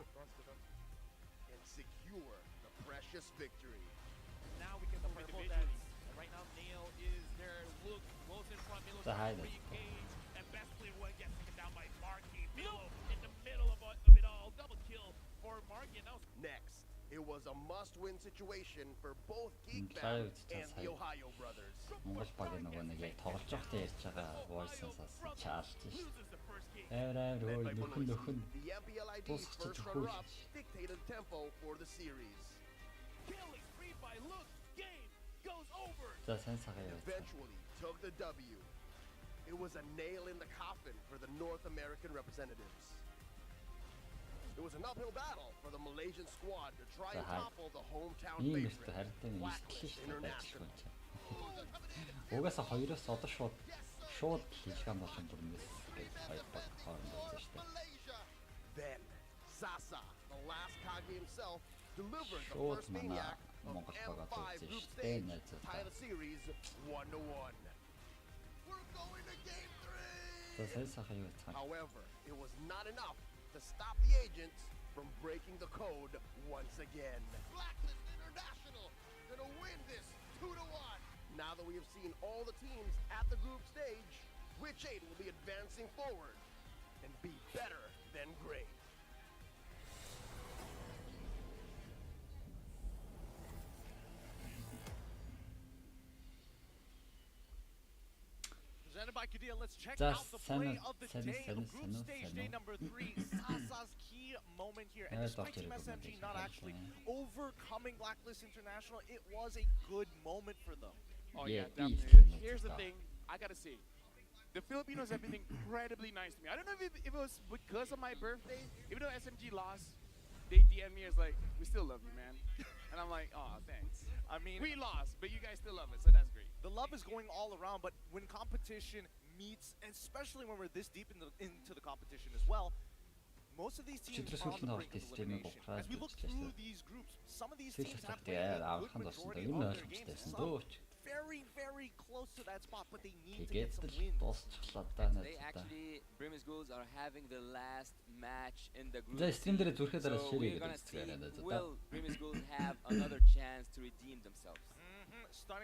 and secure the precious victory. Now we can move individually. And right now, Nail is there. Look, close in front. Milo's trying to re-engage. And best player one gets taken down by Marky. Milo in the middle of it all. Double kill for Marky. And now next, it was a must-win situation for both Geekbound and the Ohio brothers. МОНГОЛ баг нөгөө нэг яг тоглож байхдаа ярьж байгаа voice-аас чаалж шээ. Нөхөн The MPLID first runner-up dictated the tempo for the series. kill is free by Look. Game goes over. За сайн цагаан яваа. Eventually took the W. It was a nail in the coffin for the North American representatives. It was an uphill battle for the Malaysian squad to try and topple the hometown Ийм favorite, ихтэй харин Blacklist International. Угаасаа хоёроос одоо шууд хийлгэн болон бүрнээс гэж хоёр баг хооронд үзсэн шүү дээ. Then Sasa, the last Kage himself, delivered the Шууд first манай maniac of Монгол багаар M5 үзсэн group шүү дээ. stage, Найзуудаа. tie the series 1-1. We're going to game 3. За сайн сайхан юу цаа. However, it was not enough to stop the agents from breaking the code once again. Blacklist International gonna win this 2-1. Now that we have seen all the teams at the group stage, which 8 will be advancing forward and be better than great. Presented by Kadia, let's check Just out the play of the day of send group stage day number 3. Sasa's key moment here. And despite Team SMG not actually overcoming Blacklist International, it was a good moment for them. Oh Yeah, yeah, easy. definitely. Here's the thing, I gotta say, the Filipinos have been incredibly nice to me. I don't know if it was because of my birthday, even though SMG lost, they DM me as like, we still love you, man. And I'm like, oh, thanks. I mean, We lost, but you guys still love us, so that's great. the love is going all around, but when competition meets, especially when we're this deep into the competition as well, most of these teams are on the brink of elimination. As we look through these groups, some of these teams have played a good majority of their games. Some very, very close to that spot, but they need to get some wins. Дуусчлаа да They найзуудаа. actually, Brimmy Schools are having the last match in the group. За стрим дээр зүрхээ дараа So ширээ we're gonna гэдэг see, зүгээр найзуудаа. will Brimmy Schools have another chance to redeem themselves?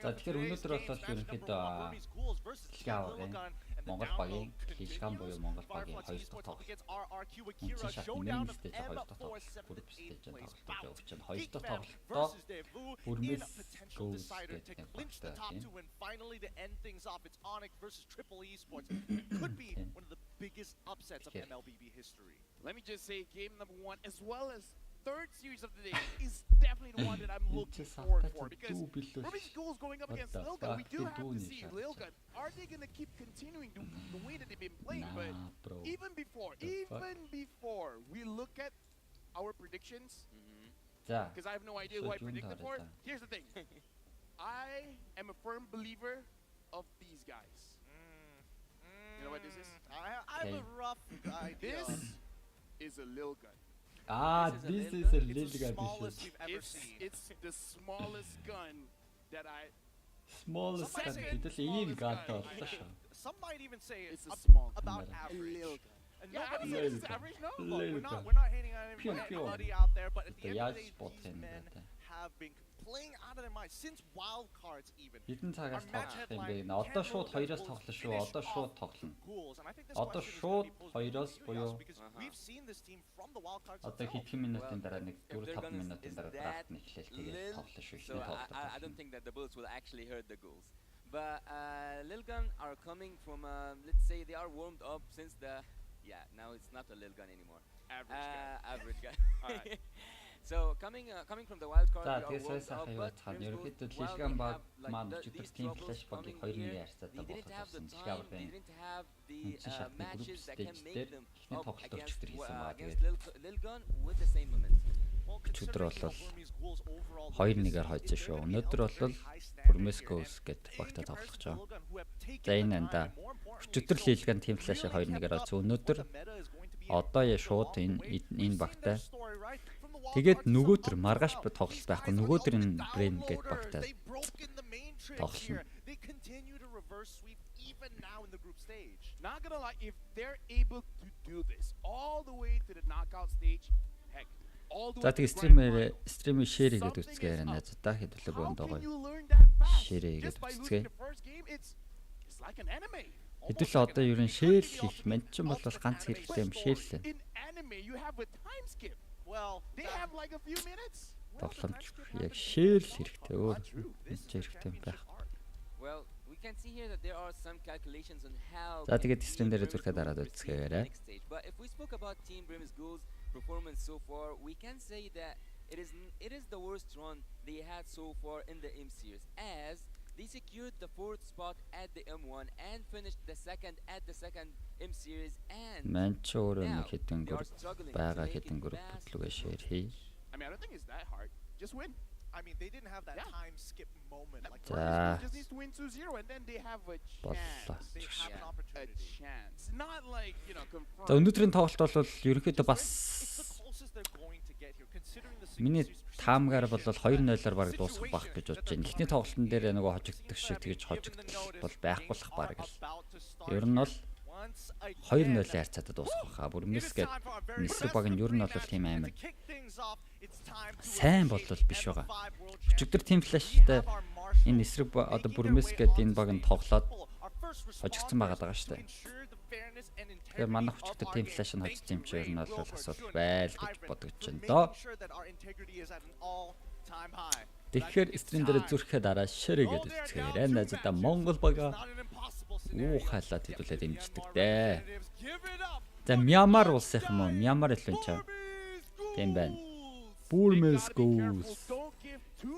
За тэгэхээр өнөөдөр бол ерөнхийдөө Дэлхийн аваргын Монгол багийн Дэлхийн буюу Монгол багийн хоёр дахь тоглолт. Үнэхээр шатны main stage хоёр дахь тоглолт group stage тоглолт явж байна. Хоёр дахь тоглолтоо Бүрмэс Goals гэдэг нэг багтай тийм. And finally to end things off, it's Onyx versus Triple Esports. Could be one of the biggest upsets of MLBB history. Let me just say, game number 1, as well as third series of the day, is definitely the one that I'm looking forward for, because Ruby School's going up against Lilgun. We do have to see Lilgun. Are they going to keep continuing the way that they've been playing? But even before we look at our predictions, За because I have no idea who I predicted for, here's the thing. I am a firm believer of these guys. You know what this is? I have a rough idea. This is a Lilgun. this is a It's the little smallest bit we've ever seen. It's the smallest gun that I. smallest гэтэл ийм гадтай боллоо шүү. Some might even say It's it's a small about gun. average. And Yeah, I nobody would say this is Lilgun. average, no? Look, Lilgun. we're not hating on anybody out there, but at the end of the day, these men have been playing out of their minds since wild cards even. Хэдэн цагаас Our match тоглох юм headline, бэ? Одоо can шууд Lilgun хоёроос Bulls тоглоно шүү. finish Одоо off шууд тоглоно. Ghouls? And I think this Одоо question is шууд gonna be posed хоёроос to буюу us because we've seen this team from the wild cards одоо itself. хэдхэн минутын дараа нэг If they're 4-5 gonna- минутын is дараа that драфт нь эхлээл тэгээд Lil? тоглоно шүү. So Эхний тоглолт. I don't think that the Bulls will actually hurt the Ghouls. But Lilgun are coming from, let's say they are warmed up since now it's not a Lilgun anymore. Average guy. Average guy. Alright. So coming from the wild card, За we are тэгээд warmed сайхан up, юу but цаана Brim's Schools, ерөнхийдөө while Дэлхийн they баг have, like, маань these өчигдөр team troubles flash багийг coming 2-1 here, харьцаатай they didn't have the болгосон. Дэлхийн time, аваргын they didn't have the Үнэхээр шатны group matches that can stage make дээр them эхний up тоглолт against өчигдөр хийсэн баа. against Тэгээд Lilgun with the same momentum. өчигдөр бол 2-1-аар хойцсон шүү. Өнөөдөр бол Бүрмэс Goals гэдэг багтаа тоглох гэж байгаа. За энэ анда өчигдөр Лилгэн team flash-ыг 2-1-аар олсон. Өнөөдөр одоо шууд энэ багтаа тэгээд нөгөөдөр маргааш тоглолт байхгүй. Нөгөөдөр энэ Brain гэдэг багтаа тоглоно. They continue to reverse sweep even now in the group stage. Not gonna lie, if they're able to do this all the way to the knockout stage, За тэгээ стримээ share хийгээд үзцгээе найзуудаа хэдүүлээ бөөндөө share хийгээд үзцгээе. Хэдүүлээ одоо ер нь share хийх мэн ч бол ганц хэрэгтэй юм share л. Тогломж яг share л хэрэгтэй өөр хэрэгтэй юм байх. Can see here that there are some calculations on how За тэгээд стрим дээр зүрхээ дараад үзцгээе. But if we spoke about Team Brim's goals performance so far, we can say that it is the worst run they had so far in the M series, as they secured the 4th spot at the M1 and finished the 2nd at the 2nd M series, and Manchester хэдэн групп байгаа хэдэн групп бүтлүгээ share хий. I mean, I don't think it's that hard. Just win. I mean, they didn't have that time skip moment. Like just needs to win 2-0 and then they have a chance. They have an opportunity. A chance. Not like, you know, confirmed. За өнөөдрийн тоглолт бол ерөнхийдөө бас миний таамгаар бол 2-0-аар баг дуусах байх гэж бодож байна. Эхний тоглолтын дээр нөгөө хожигддаг шиг тэгж хожигдол бол байхгүй л баг л. Ер нь бол 2-0 хайрцаатай дуусах байхаа. Бүр мэсгээд Нисрэг баг нь ер нь бол тийм амар сайн болол биш байгаа. Өчигдөр тим флаштай энэ Нисрэг одоо бүрмэсгээд энэ баг нь тоглоод хожигдсан байгаа шүү дээ. Тэгэхээр манай өчигдөр тим флаш нь хожиж юм чи ер нь бол асуудал байл гэж бодож байна доо. Тэгэхээр стрим дээр зүрхээ дараа ширэгээд үзчихээрэй. Найзуудаа Монгол бага хаалаад хэдүүлээд дэмждэг дээ. За Мьянмар улсынх юм уу? Мьянмар илүү ч аа. Тийм байна. Burmese goals.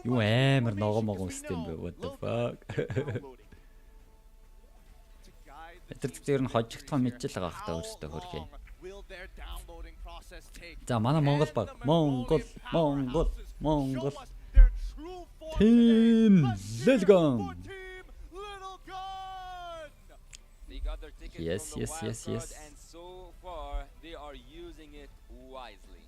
Юу амар ногоомогоо үстэй юм бэ? What the fuck? Тэр нь хожигдох нь мэдчихэл байгаа хта өөрөөсөө хөрхий. За манай Монгол баг. Монгол. Team Дэлхийн. Yes. And so far, they are using it wisely.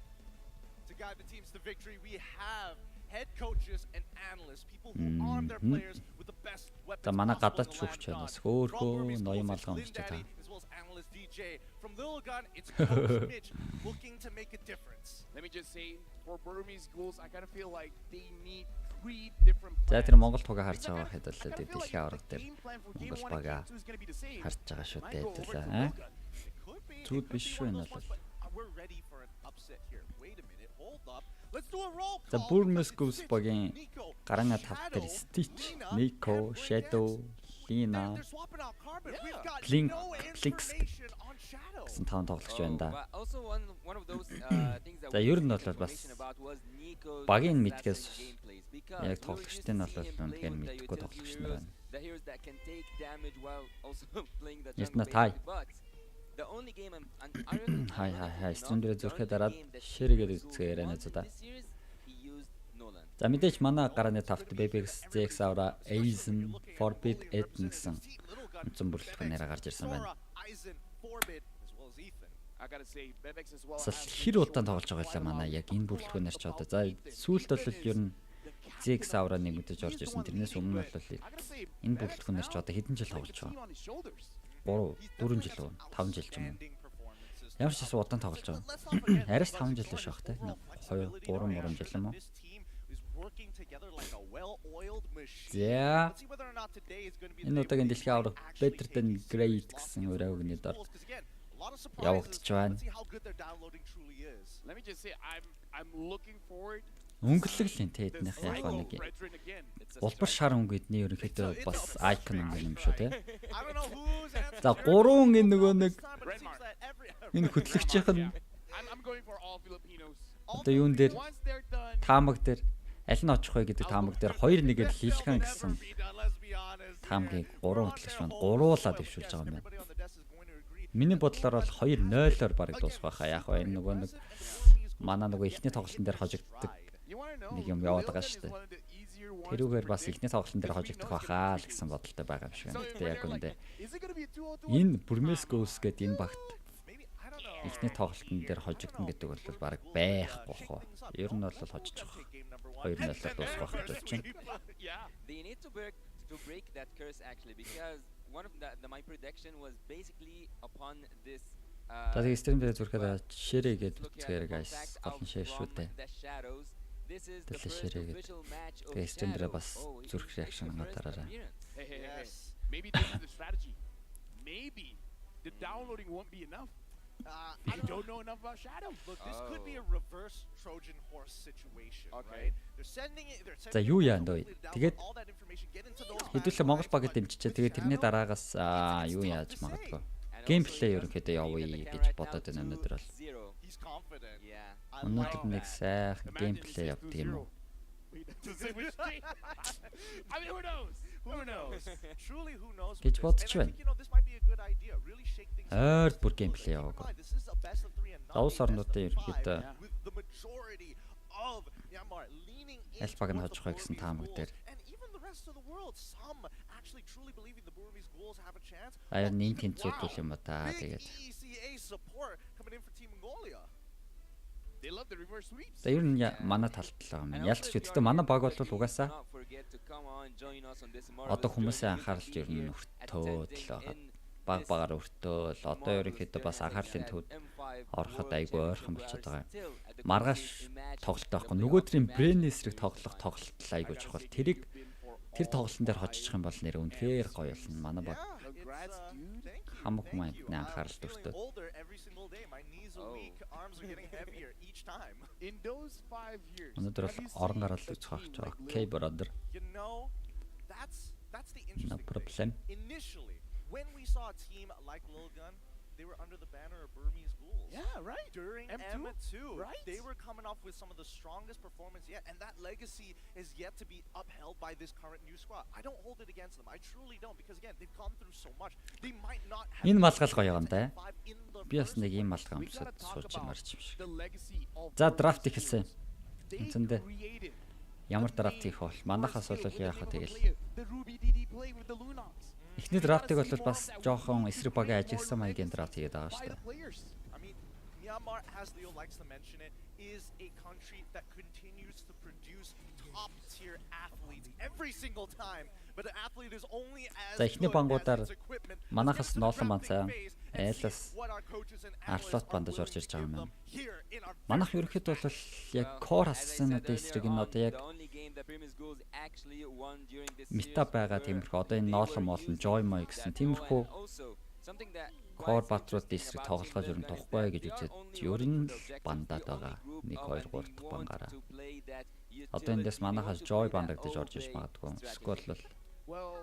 To guide the teams to victory, we have head coaches and analysts, people who arm their players with the best weapons. За манай гадаад шүүгч байнас хөөхөө ноён малгай өмсдөг та. As well as analyst DJ from Little Gun, it's Coach Mitch looking to make a difference. Let me just say, for Burmese goals, I kind of feel like they need 3 different plans. За тэр Монгол тугаа харж байгаа хэдүүлээ дэлхийн аварга дээр Монгол бага харж байгаа шүү дээ хэдүүлээ. Зүуд биш шүү энэ бол. We're ready for an upset here. Wait a minute. Hold up. Let's do a roll call. За Burmese goals багийн гарааны тав дээр Stitch, Nico, Shadow, Lina, Blink гэсэн таван тоглогч байна да. За ер нь бол бас багийн мэдгээс яг тоглогчтой нь бол үнэхээр мэдгүй тоглогч нар байна. Ясна тай. Хай стрим дээр зүрхээ дараад ширэгээд үзцгээе найзуудаа. За мэдээж манай гарааны тавт BBX, ZX Aura, Aizen, Forbid, Eden гэсэн үнцэн бүрэлдэхүүнээр гарч ирсэн байна. Хэр удаан тоглож байгаа юм манай яг энэ бүрэлдэхүүнээр ч одоо. За сүүлд бол ер нь ZX Aura нэг мэдээж орж ирсэн. Тэрнээс өмнө бол энэ бүрэлдэхүүнээр ч одоо хэдэн жил тоглож байгаа. 4 жил уу 5 жил ч юм уу. Ямар ч удаан тоглож байгаа. Арайс 5 жил биш бах те. 2 3 жил юм уу. За. Энэ удаагийн дэлхийн аварга better than great гэсэн өрөөгний дор явагдаж байна. Let me just say I'm looking forward. Өнгөлөг л энэ тэднийх яг нэг улбар шар өнгө эдний ерөнхийдөө бас айкон өнгө юм шүү те. За 3 энэ нөгөө нэг энэ хөтлөгчийнх нь одоо юун дээр таамаг дээр аль нь очих вэ гэдэг таамаг дээр 2-1-ээр Дэлхийн гэсэн таамгийг 3 хөтлөгч маань гуруулаад дэвшүүлж байгаа юм байна. Миний бодлоор бол 2-0-оор бараг дуусах байхаа. Яг энэ нөгөө нэг манай нөгөө ихний тоглолтын дээр хожигддаг нэг юм яваад байгаа шүү дээ. Тэрүүгээр бас ихний тоглолтын дээр хожигдох байхаа л гэсэн бодолтой байгаа юм шиг байна. Гэтэ яг үндэ энэ Burmese goals гэдэг энэ багт ихний тоглолтын дээр хожигдно гэдэг бол баг байхгүй хоо. Ер нь бол хожиж байгаа. 2-0-оор дуусах гэж бодож байна. They need to break that curse actually, because one of my prediction was basically upon this Тэгээд стрим дээр зүрхэд ширээ гэдэг үзгээр guys гол нь шир шүү дээ. Дэлхийн ширээ гэдэг. Тэгээд стрим дээр бас зүрх реакшн гараараа. Maybe this is the strategy. Maybe the downloading won't be enough. I don't know enough about Shadow. Look, this could be a reverse Trojan horse situation, right? They're sending it. За юу яа дөө. Тэгээд хэдүүлээ Монгол багт дэмжичээ. Тэгээд тэрний дараагаас юу яаж магадгүй. Геймплей ерөнхийдөө явъя гэж бодоод байна өнөөдөр бол. Өнөөдөр нэг сайхан геймплей явдаг юм уу? I mean, who knows? Who knows? Truly, who knows? Гэж бодож байна. This might be a good idea. Really shake things up. Ойр бүр геймплей яваг. This is a best of 3 and Улс орнуудын ерөнхийдөө with the majority of Myanmar leaning аль баг нь хожих вэ гэсэн таамаг дээр. and even the rest of the world, some actually truly believing the Burmese ghouls have a chance. Аяа нин тэнцвэрдүүл юм да тэгээд. ECA support coming in for Team Mongolia. They love the reverse sweeps. За ер нь манай талд л байгаа юм. Ялч гэхдээ манай баг бол угаасаа одоо хүмүүсийн анхаарал ер нь өртөөд л байгаа. Баг багаар өртөөл одоо ерөнхийдөө бас анхаарлын төвд ороход айгүй ойрхон болчиход байгаа юм. Маргааш тоглолт байхгүй. Нөгөөдрийн брэйн эсрэг тоглох тоглолт айгүй чухал. Тэр тоглолтын дээр хожчих юм бол нэр үнэхээр гоё болно. Манай баг хамаг хүмүүс анхаарал өртөөд. In those 5 years. Өнөөдөр бол орон гарал үзэх байх ч байгаа. Окей, brother. That's the No interesting problem. thing. Initially, when we saw a team like Lil Gun, they were under the banner of Burmese ghouls. Yeah, right. During M2, M2, right? they were coming off with some of the strongest performance yet, and that legacy is yet to be upheld by this current new squad. I don't hold it against them. I truly don't, because again, they've gone through so much. They might not have. Энэ малгал гоё юм да. in the Би бас нэг first ийм place. малгай We gotta өмсөд talk сууж about марч юм шиг. the legacy of За драфт ихэлсэн. they Эцэндээ created ямар драфт хийх бол манайхаас бол яах вэ тэгэл. the Ruby DD play with the Lunox. Эхний драфтыг бол бас жоохон эсрэг багийн ажигласан маягийн драфт хийгээд байгаа шүү By the дээ. players. I mean, Myanmar, as Leo likes to mention it, is a country that continues to produce top-tier athletes every single time. But the athlete is only as За эхний good бангуудаар as its equipment. манайхас ноолон Let's банцаа get to the drafting phase and айлас see what our coaches and арлот analysts бандаж are орж ирж байгаа юм willing байна. to give them here in our Манайх very ерөнхийдөө first бол яг core асасинуудын эсрэг энэ одоо яг мета байгаа тиймэрхүү одоо энэ ноолон моолн joy moy гэсэн тиймэрхүү core батруудын эсрэг тоглоход ер нь тухгүй гэж үзээд ер нь бандаад байгаа. 1 2 3 дахь бангаараа. Одоо эндээс манайхаас joy бандагдаж орж иж магадгүй. Эсвэл бол Well,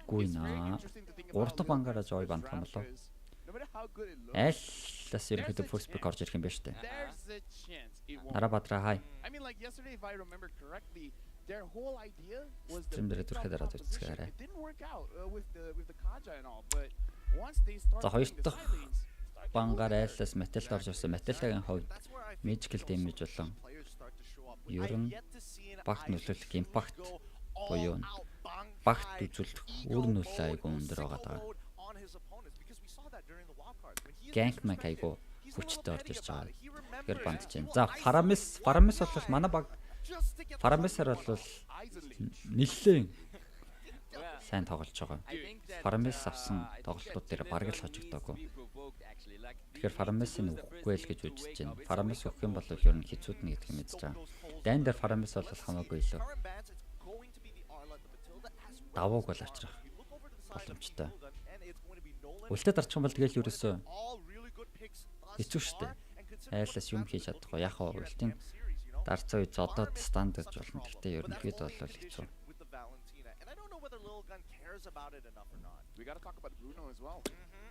гуй it's very наа. interesting to think 3 about дахь бангаараа joy бандах юм болов. because no matter how good it looks, Айллаас ерөнхийдөө first pick орж ирэх юм байна шүү дээ. there's a chance it won't. Нараа бадраа хай. I mean, like yesterday, if I remember correctly, their whole idea was the Stream дээр mix-up зүрхэд хараад composition. үзчихээрэй. It didn't work out with the Kaja and all, but once they start За хоёр playing the дахь side lanes, start бангаар айллаас металд орж ирсэн. Металлагийн хувьд That's where I think magical also damage key болон players start to show up. ер I've нь yet to see an багт IC нөлөөлөх truly импакт go буюу all out, bang багт fight, үзүүлэх ego үр нөлөө mode, айгүй өндөр sicko байгаа даа. mode on his opponents, because we saw that during the wild card. When he is Gank Mac disrespected, айгүй he's a хүчтэй little орж petty ирж about байгаа. it. He Тэгэхээр remembers банд чинь. what За IC Фарамис бол манай баг just to get the Фарамисаар бол нэлээд сайн тоглож байгаа. Фарамис авсан тоглолтууд дээр бараг л хожигдоогүй. Тэгэхээр Фарамисыг өгөхгүй л гэж үзэж байна. Фарамис өгөх юм бол ер нь хэцүүд нь гэдэг юм мэдж байгаа. Дайн дээр Фарамис бол хамаагүй илүү current bans, it's going to be the Arla, the Matilda, as well. давууг бол авчрах You look over to the side of боломжтой. Lil Gun, and it's going to be Nolan. Үлдээд дарчих юм бол тэгэл ерөөсөө All really good picks thus хэцүү шүү дээ. far, and considering Айлаас юм хийж чадахгүй. Яг хоо үлтийн you know, дарцаа үе зодоод стандарт such a болно. problem. Гэхдээ But that's ерөнхийдөө only бол the хэцүү. issue with the Valentina. And I don't know whether Lil Gun cares about it enough or not. We gotta talk about Bruno as well.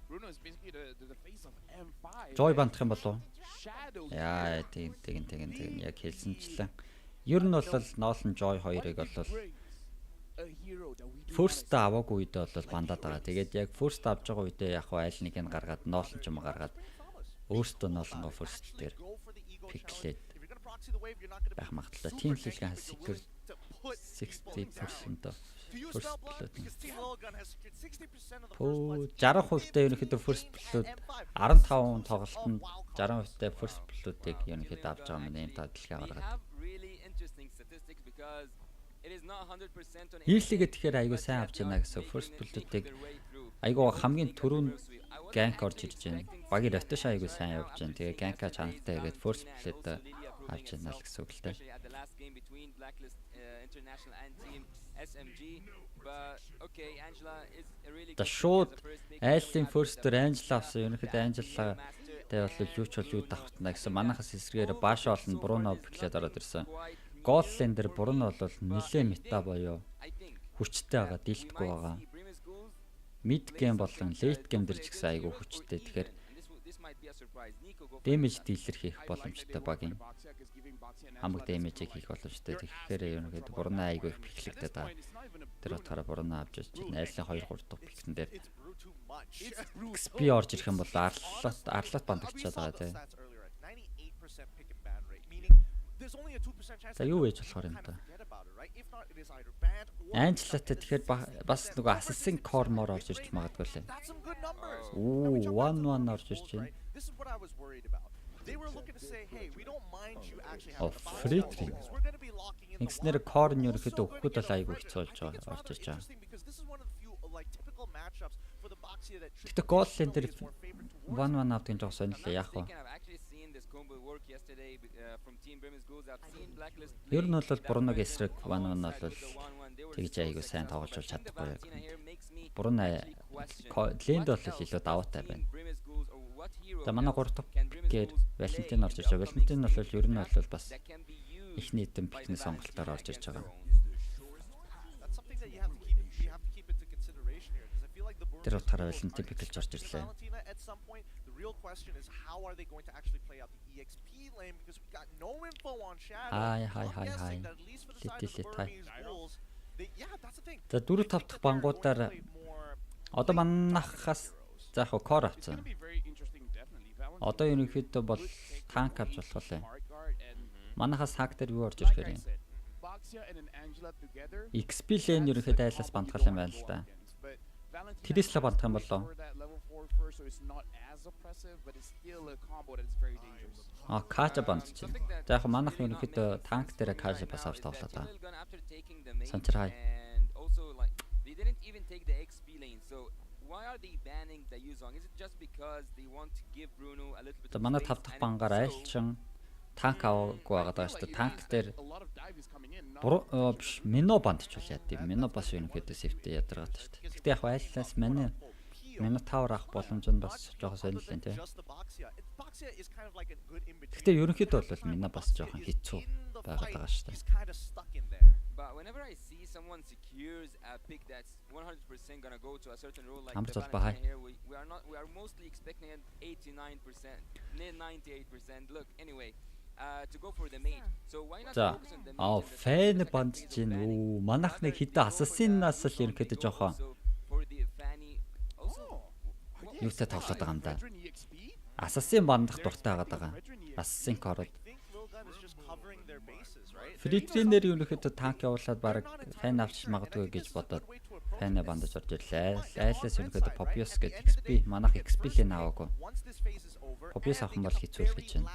Bruno is basically the face of M5. Joy бандах юм болов уу? Shadow. Яа тийм яг хэлсэнчлэн. Ер нь бол ноолн Joy хоёрыг бол A hero that we do first аваагүй үедээ бол бандаад байгаа. Тэгээд яг first авж байгаа үедээ яг хаа айл нэг нь гаргаад ноолн ч юм гаргаад өөртөө ноолнгоо first дээр Go for the ego пиклээд challenge. If you're going to proxy the wave, you're not going to байх be магадлалтай. super Team tanky. League-ийн You're secret willing to put people 60% down. To use first spell block, blood. because Team Lil Gun has secured 60% of the first Пүү bloods 60% та ерөнхийдөө first in blood M5. 15 тоглолтод 60% та first blood-ыг ерөнхийдөө авч байгаа юм энэ тадлыг We гаргаад. have really interesting statistics because it is not 100% on Хийлээгээ тэгэхээр аягүй сайн авч байна гэсэн first blood-ыг айгуу хамгийн түрүүнд gank орж ирж байна. Багийн rotation айгуу сайн явж байна. Тэгээ gank-а чанартай хийгээд first play-д авч яана л гэсэн үг л дээ. За шууд айлын first-ээр Angela авсан. Ерөнхийдөө Angela тэй бол юу ч бол юу давхтана гэсэн манахаас эсрэгээр Бааш олон Бруно биклээд ороод ирсэн. Голлен дээр Бруно бол нэлээ мета боёо. Хүчтэй байгаа, дийлдэхгүй байгаа. Mid game болон late game дээр ч гэсэн айгүй хүчтэй. Тэгэхээр damage dealer хийх боломжтой багийн хамаг damage-ийг хийх боломжтой. Тэгэхээр ерөнхийдөө Бруно айгүй их биклэгдээд байгаа. Тэр утгаараа Бруно авч ирж байна. Айлын 2-3 дахь пиксэн дээр XP орж ирэх юм бол арлат бандагчаад байгаа тий. За юу ээж болохоор юм та. Анжелатай тэгэхээр бас нөгөө assassin core мор орж ирж магадгүй лээ. Оо 1-1 орж ирж байна. Фритри. Нэгснэр core нь ерөөхдөө өгөхөд бол айгүй хэцүү болж байгаа орж ирж байгаа. Гэтэ Голлен дээр 1-1 авдаг нь жоо сонирхолтой яах вэ? Ер нь бол Бруногийн эсрэг 1-1 бол тэгж айгүй сайн тоглож чадахгүй. Бруно лэнд бол илүү даваатай байна. За манай 3 дахь пикээр Валентин орж ирж байгаа. Валентин бол ер нь бол бас ихний эдэм пикний сонголтоор орж ирж байгаа. Тэр утгаараа Валентин пиклж орж ирлээ. Хай. Литай. За 4-5 дахь бангуудаар одоо манахаас за яг кор авсан. Одоо ерөнхийдөө бол танк авч болох лээ. Манахаас хаг дээр юу орж ирэхээр юм. XP lane ерөнхийдөө айлаас бандгал юм байна л да. Тэрээс л бандах юм болоо. Кача бандч. За яг манах ерөнхийдөө танк дээр кача бас авч тоглоо та. Санчрай. За манай 5 дахь бангаар айлчин танк аваагүй байгаа шүү дээ. Танк дээр биш мино бандч үл яа тийм. Мино бас ерөнхийдөө сефтэй ядаргаад шүү дээ. Гэхдээ яг айллаас мино тавар авах боломж нь бас жоохон сонирхолтой тийм. Гэхдээ ерөнхийдөө бол мино бас жоохон хэцүү байгаад байгаа шүү дээ. But whenever I see someone secures a pick that's 100% gonna go to a certain role like the Valentine here, we are mostly expecting an 89%, 98%. Look, anyway, to go for the mate. So why not focus on the mate? Фэн бандж гин үү манахны хитэ ассасинаас л ерөнхийдөө жоохон юутай тоглоод байгаа юм да. Ассасин бандах дуртай байгаа. Ассасин кород. Фритринээр ерөнхийдөө танк явуулаад баг фэн авч магадгүй гэж бодоод фэнэ бандаж орж ирлээ. Айлаас ерөнхийдөө Popius гэдэг XP манах XP-ийг аваагүй. Popius авах юм бол хэцүү л гэж байна.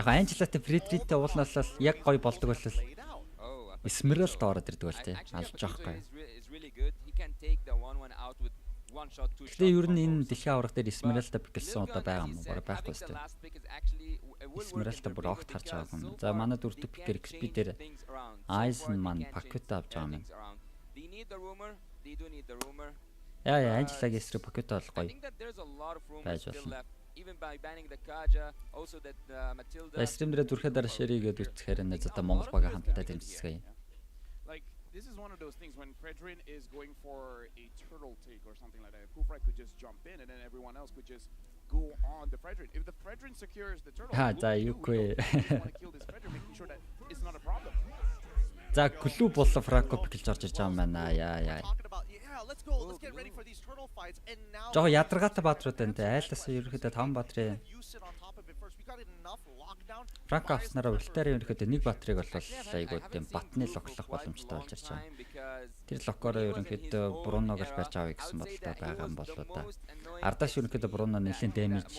Яг Анжелатай Фритринтэй уулнаалал яг гой болдог бол Esmeralda ороод ирдэг бол тий. Алж жоохгүй. Гэхдээ ер нь энэ дэлхийн аварга дээр Esmeralda пиклсэн удаа байгаа юм уу? Байхгүй шүү дээ. Esmeralda бүр огт харж байгаа юм. За манай 4 дахь пикер XP дээр Eisenman Paqueta авч байгаа юм. Яа, Анжелагийн эсрэг Paqueta бол гоё. Байж болно. Эсрэм дээр зүрхээ дараа ширийгээд үтгэхээр нэ зата Монгол бага хамтдаа дэмжицгээе. This is one of those things when Fredrin is going for a turtle take or something like that. Kufra could just jump in and then everyone else could just go on the Fredrin. If the Fredrin secures the turtle, you want to kill this Fredrin, making sure that it's not a problem. За клуб боллоо Франко пиклж орж ирж байгаа юм байна. Яа. Жоо ядаргаатай баатрууд байна те. Айлаас ерөөхдөө 5 баатрын Франк авснараа ултаараа ерөнхийдөө нэг батрыг бол айгуу тийм батны локлох боломжтой болж ирж байгаа. Тэр локороо ерөнхийдөө Бруног л барьж авъя гэсэн бодолтой байгаа юм болоо да. Ардаш ерөнхийдөө Бруно нэлийн дэмэж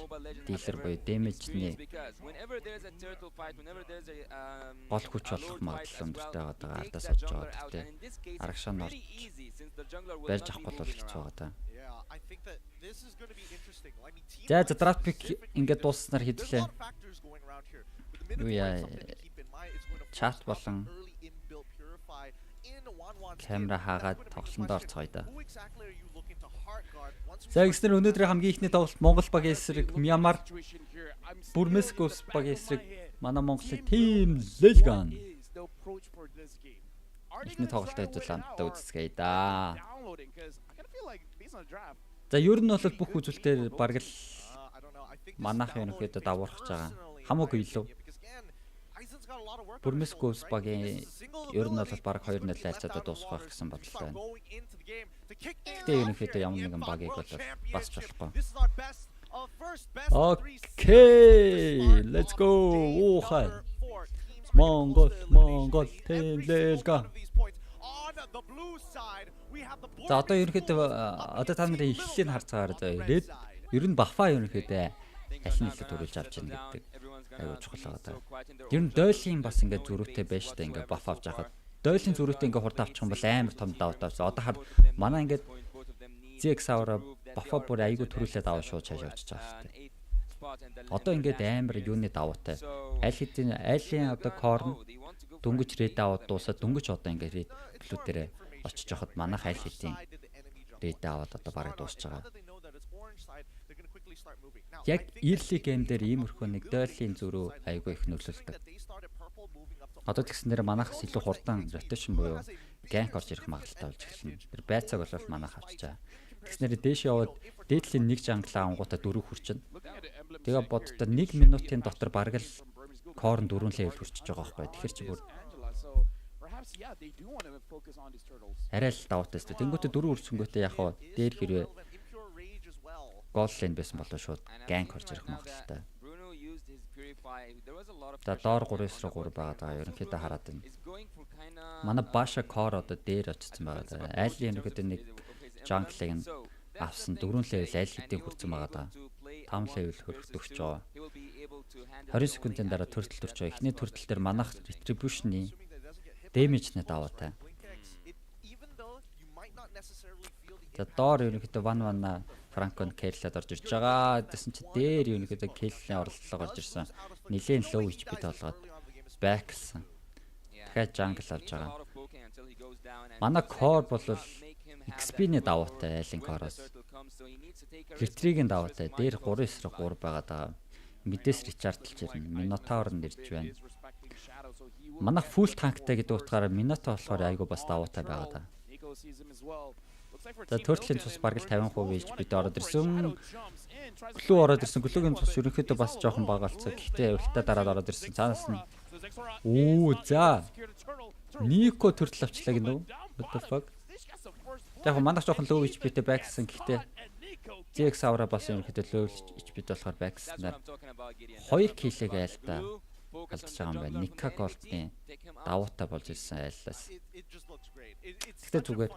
дилер буюу дэмэжний гол хүч болох магадлал өндөртэй байгаа. Ардаас олж байгаа гэхдээ арагшаа норд барьж авах бол хэцүү байгаа да. За драфт пик ингээд дууссанаар хэдлээ. Юу яа чат болон камера хаагаад тоглолтод орцгоё да. За гиснэр өнөөдрийн хамгийн ихний тоглолт Монгол багийн эсрэг Мьянмар, Бурмескос багийн эсрэг манай Монголын тим Дэлхийн. Ихний тоглолтоо хэзээ хамтдаа үзцгээе да. За ер нь бол бүх үзүүлэлтээр бараг л манайх ерөнхийдөө давуурах байгаа. Хамаагүй илүү. Бурмескос багийн ер нь бол бараг 2-0 хайцаад дуусах байх гэсэн бодол байна. Гэтэ ерөнхийдөө ямар нэгэн багийг бол басч болохгүй. Окей, let's go. Уухай. Монгол тим Дэлхийн. За одоо ерөнхийдөө одоо та нарын эхлэлийг харж байгаагаар ер нь бафа ерөнхийдөө аль нь илүү төрүүлж авч яана гэдэг аюу чухал байгаа. Ер нь Дэлхийн бас ингээд зөрүүтэй байж та ингээд баф авч байхад Дэлхийн зөрүүтэй ингээд хурд авчих юм бол амар том давуу тавьсан. Одоо хар манай ингээд ZX аваа бафа бүр аюу төрүүлээд аваа шууд цааш явчихж байгаа шүү дээ. Одоо ингээд амар юуны давуутай. Айлын одоо корн дөнгөж ред аваад дуусаад дөнгөж одоо ингээд ред блүү дээр очиж яхад манайх айл хэдийн ред аваад одоо бараг дуусч байгаа. Яг early game дээр иймэрхүү нэг Дэлхийн зөрүү айгүй их нөлөөлдөг. Одоо тэгснээр манайхаас илүү хурдан rotation буюу gank орж ирэх магадлалтай болж эхэлнэ. Тэр байцааг бол манайх авчижаа. Тэгснээр дээш яваад дээдлийн нэг жанглаа ангуудаа 4 хүрчнэ. Тэгээ боддоо 1 минутын дотор бараг л корн 4 level хүрчихэж байгаа байхгүй. Тэгэхээр чи бүр арай л даваатай шүү. Тэнгүүтээ 4 үрсэнгүүтээ яг хаа дээр хэрвээ гол лейн байсан болоо шууд gank орж ирэх магадлалтай. За доор 3-3 байгаа. Ерөнхийдөө хараад байна. Манай Баша Кор одоо дээр очсон байгаа. Айлын ерөнхийдөө нэг jungle-ыг нь авсан 4 level айл хэдийн хүрсэн байгаа. 5 level хөрөлтөгч байгаа. 20 секундын дараа төртөл төрч байгаа. Эхний төртөл дээр манайх retribution-ы damage-ны даваатай. За доор ерөнхийдөө 1-1 Франкон Кэрлээд орж ирж байгаа. Тэсэн чи дээр ерөнхийдөө Кэллийн оролдлого орж ирсэн. Нилийн low HP толгоод backсан. Дахиад jungle авч байгаа. Манай core бол XP-ний даваатай айлын core-оос. Retreat-ийн даваатай дээр 3-3 байгаа даа. Мэдээс Ричардэлж ирнэ. Минотавр нь ирж байна. Манай full tankтай гэдэг утгаараа Миното болохоор айгу бас даваатай байгаа даа. За төртлийн цус бараг л 50% HP-д ороод ирсэн. Глүү ороод ирсэн. Глүүгийн цус ерөнхийдөө бас жоохон багаалцсан. Гэхдээ уралдаа дараад ороод ирсэн. Цаанаас нь за Нико төртөл авчлаа гинөө. What the fuck? Яг манайх жоохон low HP-тэй байгсан. Гэхдээ ZX аваа бас ерөнхийдөө low HP-тэй болохоор байгснаар 2 киллэг айлтаа алдаж байгаа юм байна. Ника голдны давуутай болж ирсэн айллаас. Гэхдээ зүгээр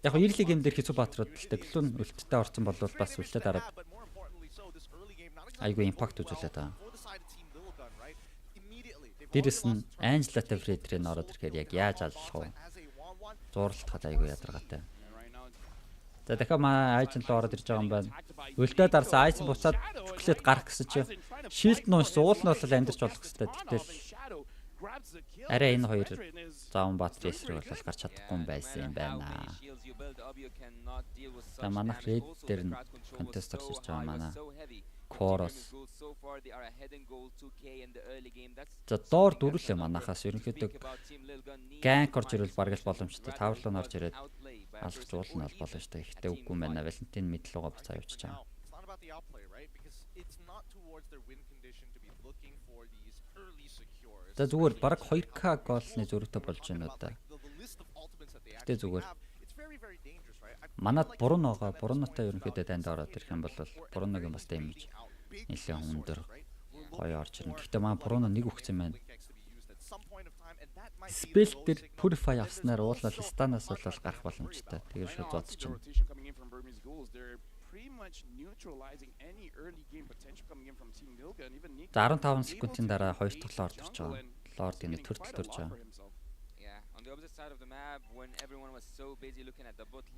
яг early game дээр хэцүү баатрууд л тэглүүн үлттэй орсон бол бас үлтээ дараад айгүй импакт үзүүлээд байгаа. Дээрээс нь Анжелатай Фредрийн ороод ирэхээр яг яаж аллах вэ? Зурлалтахад айгүй ядаргаатай. За дахиад маа айжен руу ороод ирж байгаа юм байна. Үлдээ дарсан айс буцаад чоколад гарах гэсэн чи шилд нуус уул нь бол амьдэрч болох хэвээр. Гэтэл арай энэ хоёр зааван баатар эсрэг бол гарч чадахгүй юм байсан юм байна. За манайх ред дээр нь контест орж ирж байгаа манай Корос. За доор дөрүлээ манахаас ерөнхийдөө gank орж ирвэл бараг л боломжтой. Таврлуу орж ирээд алгаж уулна бол болно шүү дээ. Гэхдээ үгүй юм байна. Валентин мэдлүүгээ буцаа явуулчих чам. За зүгээр бараг 2K голны зөрүүтэй болж байна уу да. Гэтэ зүгээр манад Брунотой ерөнхийдөө данд ороод ирэх юм бол Бруногийн бас дэмэж нэлээд өндөр гоё орж ирнэ. Гэхдээ маань Бруно нэг өгсөн байна. Спел дээр purify авснаар уулал станаас бол гарах боломжтой. Тэгээд шууд бодож байна. За 15 секундын дараа хоёр дахь лорд орж байгаа. Лорд энэ төртөл төрж байгаа.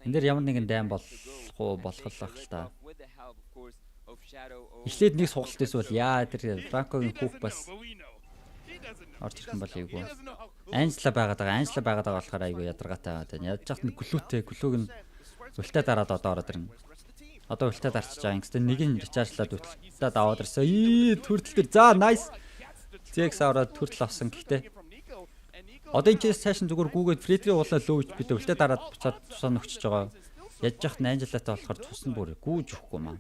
Энд дээр ямар нэгэн дайм болох л та. Эхлээд нэг сугалт байсан бол яа тэр Франкогийн хүүх бас орж ирэх юм бол ийгүү. Анжела байгаад байгаа болохоор айгүй ядаргаатай байгаа тань. Ядж хат нэг глүүг нь үлтээ дараад одоо ороод ирнэ. Одоо үлтээ дарчиж байгаа. Ингэхдээ нэг нь ричаржлаад үлтээ даваад ирсэн. Төртөл дээр. За nice. ZX ороод төртөл авсан. Гэхдээ одоо энэ чээс цааш зүгээр гүүгээд Фредрийн уулаа лөө ич бид үлтээ дараад буцаад тусаа нөгчөж байгаа. Ядж хат Анжелатай болохоор цусна бүр гүүж өгөхгүй маа.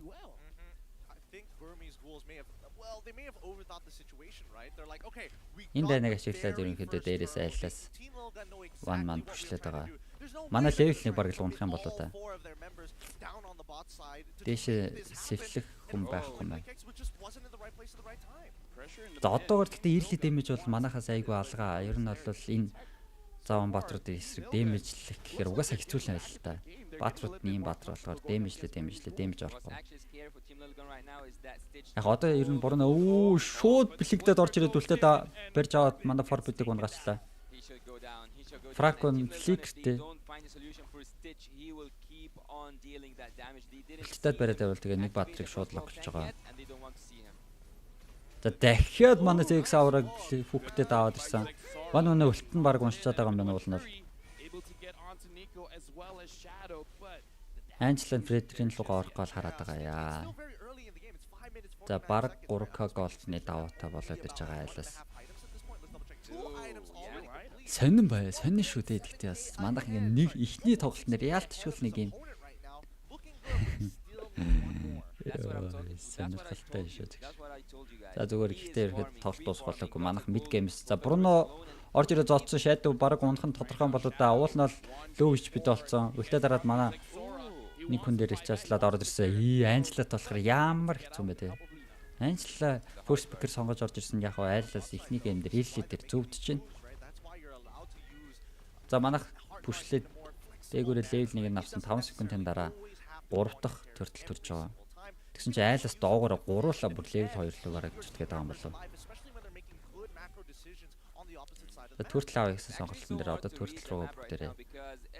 Энэ дайныг ашиглаад ерөнхийдөө дээрээс айллаас one man пушлаад байгаа. Манай левел нэг бараг л унах юм болоо та. Дээшээ сэвлэх хүн байхгүй мэй. За одоогор гэхдээ early damage бол манахаас айгүй алгаа. Ер нь бол энэ Заван Баатруудын эсрэг дэмэжлэх гэхээр угаасаа хэцүү л байл та. Баатрууд ийм баатар болохоор дэмэж орохгүй. Яг одоо ер нь Бруно шууд блигдээд орж ирээд үлдээд барьж аваад манай форбидыг унгаачлаа. Фракон фликтэй. Үлдээд бариад байвал тэгээ нэг баатрыг шууд локж байгаа. За дахиад манай ZX аварга фүктэд аваад ирсэн. Манай үлтэн баг уншчаад байгаа юм байна уулна. Анжела Фредрийн лугаа орох гол хараад байгаа яа. За баг 3K голдны даваатай болоод ирж байгаа айлаас. Сонин шүү дээ гэхдээ бас манайх нэг ихний тоглолт нэр яалтчгүй нэг юм. Сонирхолтой шүү. За зүгээр ихтэй ирэхэд тоглолт дуусгуулаагүй манайх mid games. За Бруно орж ирээ зодсон Shadow баг унах нь тодорхой болоо да. Уулнал low HP болсон. Үлдээ дараад манай нэг хүн дээр ичааслаад ороод ирсэн. Анжелат болохоор ямар хэцүү юм бэ те. Анжела first picker сонгож орж ирсэн яг айллаас ихний гейм дээр early дээр зөвдөж байна. За манайх пүшлээд дээгүүрээ level 1-ийг авсан 5 секундын дараа 3 дахь төртөл төрж байгаа. Тэгсэн чинь айлаас доогоор гуруула бүр level 2 руу гараад зүтгээд байгаа юм болов. Төртөл аваа гэсэн сонголтын дээр одоо төртөл рүү бүгдээрээ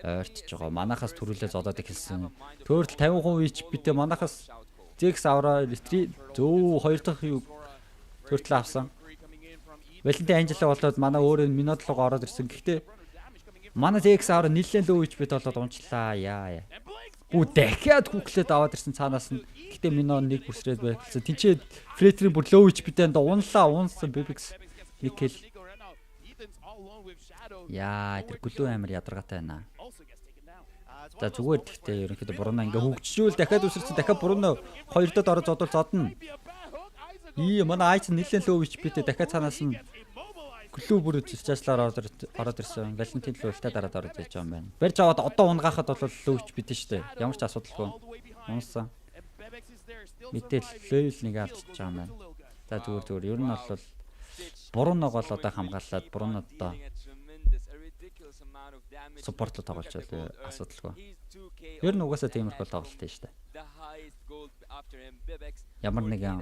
ойртож байгаа. Манахаас төрүүлээ зодоод эхэлсэн. Төртөл 50% HP-тэй манахаас ZX авраа зөө 2 дахь юу төртөл авсан. Валентин Анжела болоод манай өөрөө минут руу ороод ирсэн. Гэхдээ манай ZX авраа нэлээд лөө HP-тэй болоод унчлаа. Яа. Дахиад хүүхлээд аваад ирсэн цаанаас нь. Гэхдээ минут нэг бүсрээд байсан. Тинчээ Фредрийн бүр лөө HP-тэй унсан Bibix Никел. Яа, тэр глүү амар ядаргаатай байна. За зүгээр гэхдээ ерөнхийдөө Бруно ингээ хөгжижүүл дахиад үсэрсэн дахиад Бруно 2 доод ороод зодвол зодно. Манай айц нэлээд лөө HP-тэй дахиад цаанаас нь глүү бүр чаачлаар ороод ирсэн. Валентин л үлтээ дараад ороод иж байгаа юм байна. Барьж аваад одоо унгаахад бол лөө HP-тэй шүү дээ. Ямар ч асуудалгүй. Унсан. Мэтэл level 1 алдчихж байгаа юм байна. За зүгээр ер нь бол Бруног бол одоо хамгаалаад Бруно одоо суппортлоо тоглож байгаа асуудалгүй. Ер нь угаасаа тиймэрхүү тоглолт тийм шүү дээ. Ямар нэгэн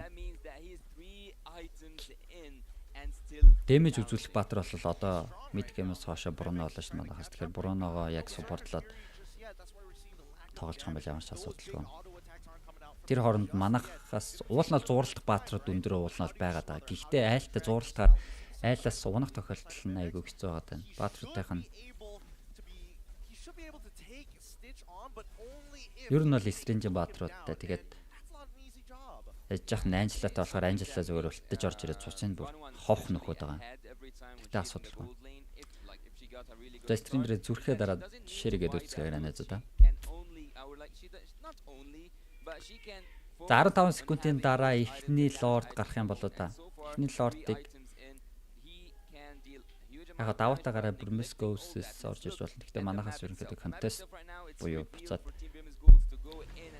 дэмэж үзүүлэх баатар бол одоо mid game-с хоошо Бруно болоо шүү дээ манайхаас. Тэгэхээр Бруногоо яг суппортлоод тоглож байгаа юм бол ямар ч асуудалгүй. Тэр хооронд манайхаас уулнал зууралдах баатрууд өндөр уулнал байгаад байгаа. Гэхдээ айлтай зууралтаар айлаас унах тохиолдол нь айгүй хэцүү байгаа тань. Баатруудынх нь ер нь бол стрэндийн баатруудтай тэгээд яжих Анжелатай болохоор Анжела зүгээр үлдэж орж ирээд цуцын бүр ховх нөхөд байгаа. Тэгтээ асуудалгүй. За стрэндэрээ зүрхээ дараад ширэгээд үцгээд найзаа та. За 15 секундын дараа эхний лорд гарах юм болоо та. Эхний лордыг яг даваатаагаараа Burmesco-с орж иж болно. Гэхдээ манайхаас ерөнхийдөө контест буюу буцаад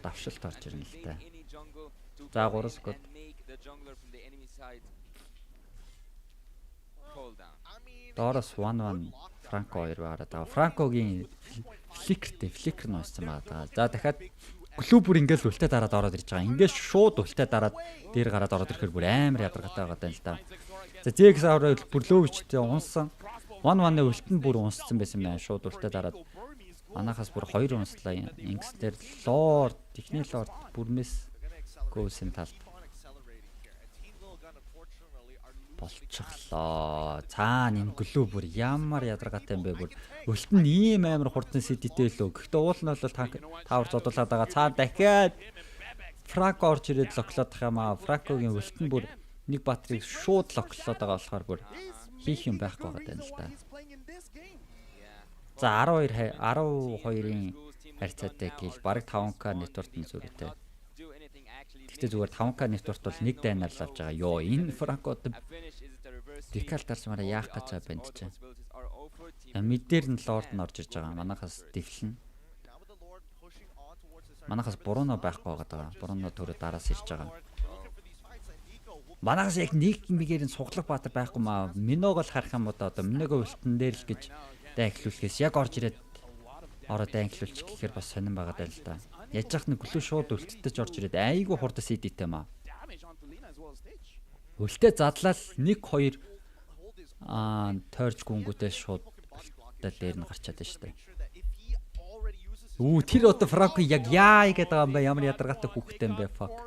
давшилт орж ирнэ л та. За 3 секунд. Доороос 1-1 Франко 2 гараад байгаа. Франкогийн фликер нь уншсан байгаа. За дахиад клуб бүр ингээл үлтээ дараад ороод ирж байгаа. Ингээд шууд үлтээ дараад дээр гараад ороод ирэхээр бүр амар ядаргатай байгаа юм л да. За Зэгс аврал бүр лөвчтэй унсан. 1-1-ны үлтэн бүр унссан байсан байна. Шууд үлтээ дараад манахаас бүр 2 унслаа. Ингэснээр лорд, техник лорд бүрмэс гөөсөн талд болчихлоо. Цаана энэ глүү бүр ямар ядаргатай юм бэ бүр. Үлт нь ийм амар хурдан сэдтэй лөө. Гэхдээ уул нь бол тавар зодуулаад байгаа. Цаана дахиад Франко орж ирээд локлоодох юм аа. Франкогийн үлт нь бүр нэг батрыг шууд локлоод байгаа болохоор бүр хийх юм байхгүй байгаа юм л да. За 12-ийн харьцаатай гэл бараг 5k нэтворт нь зөрүүтэй. Гэхдээ зүгээр 5k нэтворт бол нэг дайнаар л авч байгаа. Йоо энэ Франкод декал дарж мараа яах гэж байгаа банд чинь. Мэдээр нь лорд нь орж ирж байгаа. Манахаас Дэлхийн. Манахаас Бруно байхгүй байгаа. Бруно төрөө дараас ирж байгаа. Манахаас яг нэг мэгэрийн суглах баатар байхгүй маа. Миног л харах юм уу одоо Миного үлтэн дээр л гэж дайхлуулахээс яг орж ирээд ороод дайхлуулчих гэхээр бас сонирн байгаа даа л да. Яаж яах нь глүү шууд үлдтэж орж ирээд айгүй хурдан сэдийтэй маа. Үлтээ задлал 1-2 тойрч гүнгүүтэй шууд үлтээ дээр нь гарчаад байна шүү дээ. Тэр одоо Франко яг яа гэдэг юм бэ? Ямар ядаргатай хүүхдтэй юм бэ? Fuck.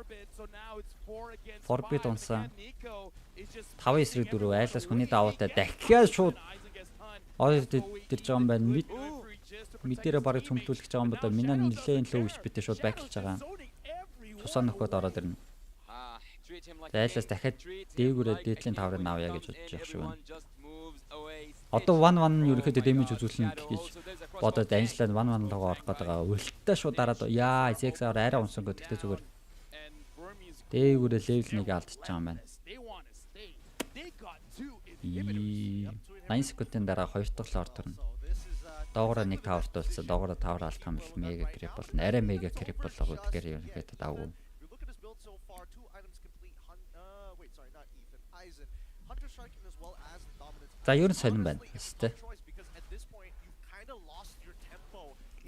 Forbid унсан. 5-9-4 айлаас хүний даваатай дахиад шууд орж ирж байгаа юм байна. Мэдэрэ барыг цөмтүүлэх гэж байгаа юм ба да. Минаа нэлээд лөө ич битээ шууд байклж байгаа. Тусаа нөхөд ороод ирнэ. Айлаас дахиад дээгүүрээ дээдлийн таврыг авъя гэж бодож явах шиг байна. Одоо 1-1 нь ерөөхдөө дэмэж үзүүлнэ гэж бодоод анжлаад 1-1 руу орох гээд байгаа. Үлтээ шууд дараад яа Зэгс аваар арай унсан гэхдээ зүгээр дээгүүрээ левел 1-ийг алдчихж байгаа юм байна. 9 секундын дараа 2 дахь лорд орно. Доогоороо нэг таварт болсон. Доогоороо тавар алдах юм бол мега крип болно. Арай мега крип болоо гэдгээр ерөнхийдөө давгүй. За ер нь сонирн байна. Хэвээ.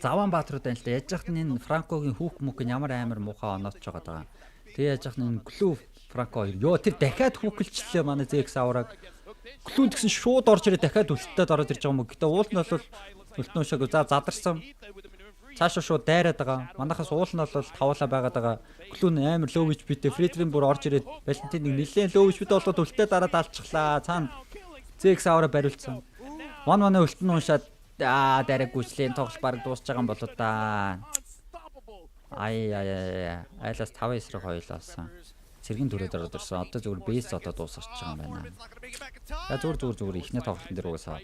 Заван баатрууд байна л да. Яаж яхад энэ Франкогийн хүүх мөх ямар амар муухай оноотж байгаа даа. Тэгээ яаж яхад энэ глүү Франко 2. Йоо тэр дахиад хүүхэлчлээ манай Зэгс авраг. Глүү гэсэн шууд орж ирээ дахиад үлтээд ороод ирж байгаа юм. Гэтэ уул нь бол үлтэн ушаагүй за задарсан. Цаашаа шууд дайраад байгаа. Манайхаас уул нь бол тавуулаа байгаад байгаа. Глүү нь амар лөө вич битээ Фредрин бүр орж ирээд Валентиныг нэлээд лөө вич битээ болоод үлтээд дараад алчихлаа. Цаана Зэгс авраа бариулсан. 1-1 үлтэн уншаад дайраг гүйцлийн тоглолт баг дуусч байгаа юм болоо да. Айлаас 5-9-ээр хоёулаасан. Цэргийн төрөд ороод ирсэн. Одоо зүгээр бейс одоо дуусарч байгаа юм байна. За зүгээр ихний тоглолтын дээр угаасаа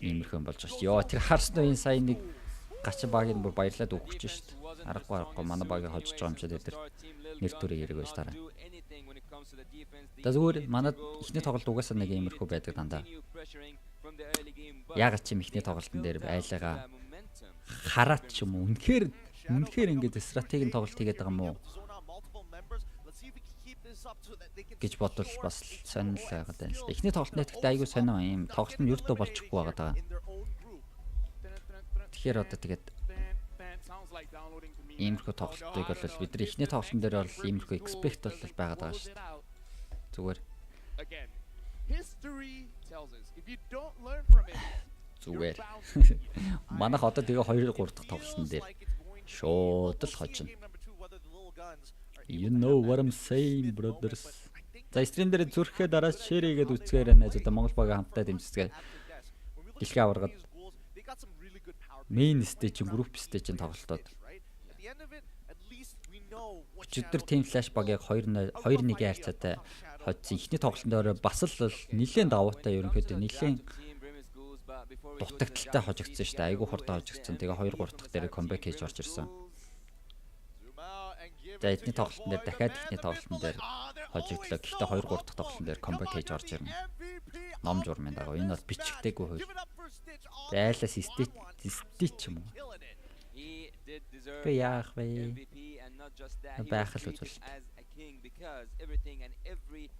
иймэрхүү болж байгаа шүү дээ. Йоо тэр харсан уу энэ сая нэг гачин багийг бүр баярлаад өгч шүү дээ. Аргагүй манай багийг хожиж байгаа юм чи тэр нэр төрөө хэрэг байж дараа. За зүгээр манад ихний тоглолт угаасаа нэг иймэрхүү байдаг дандаа. Яг ч юм ихний тоглолтын дээр айлгаа хараат ч юм уу. Үнэхээр ингээд стратегийн тоглолт хийгээд байгаа юм уу? Гэж бодвол бас сонирхол байгаад байна л да. Эхний тоглолт нэтгэхдээ айгүй сонио юм. Тоглолт нь ердөө болчихгүй байгаа. Тэгэхээр одоо тэгээд иймэрхүү тоглолтыг бол бидний эхний тоглолтын дээр бол иймэрхүү expect бол байгаад байгаа шүү дээ. Зүгээр. Зүгээр. Манайх одоо тэгээ 2-3 дахь тоглолтын дээр шууд л хожно. You know what I'm saying, brothers. За стрим дээр зүрхээ дараа шеэр хийгээд үзгээр найзуудаа Монгол багийн хамтдаа дэмжицгээе. Дэлхийн аваргад main stage, group stage-ийн тоглолтод. Өчигдөр team flash багийг 2-1 харьцаатай хоцсон. Эхний тоглолтын бас л нэлээд даваатай ерөнхийдөө нэлээд дутагдaltaй хожигдсон шүү дээ. Айгүй хурдан хожигдсон. Тэгээ 2-3 дахь дээр comeback хийж орж ирсэн. За эдний тоглолтын дээр дахиад ихний тоглолтын дээр хожигдлоо. Гэхдээ 2-3 дахь тоглолтын дээр comeback хийж орж ирнэ. Ном журмын дагав. Энэ бол бичгтэйгүй хөл. Зайлаас стич юм уу? Би яах вэ? Байх л үзвэл. king because everything and every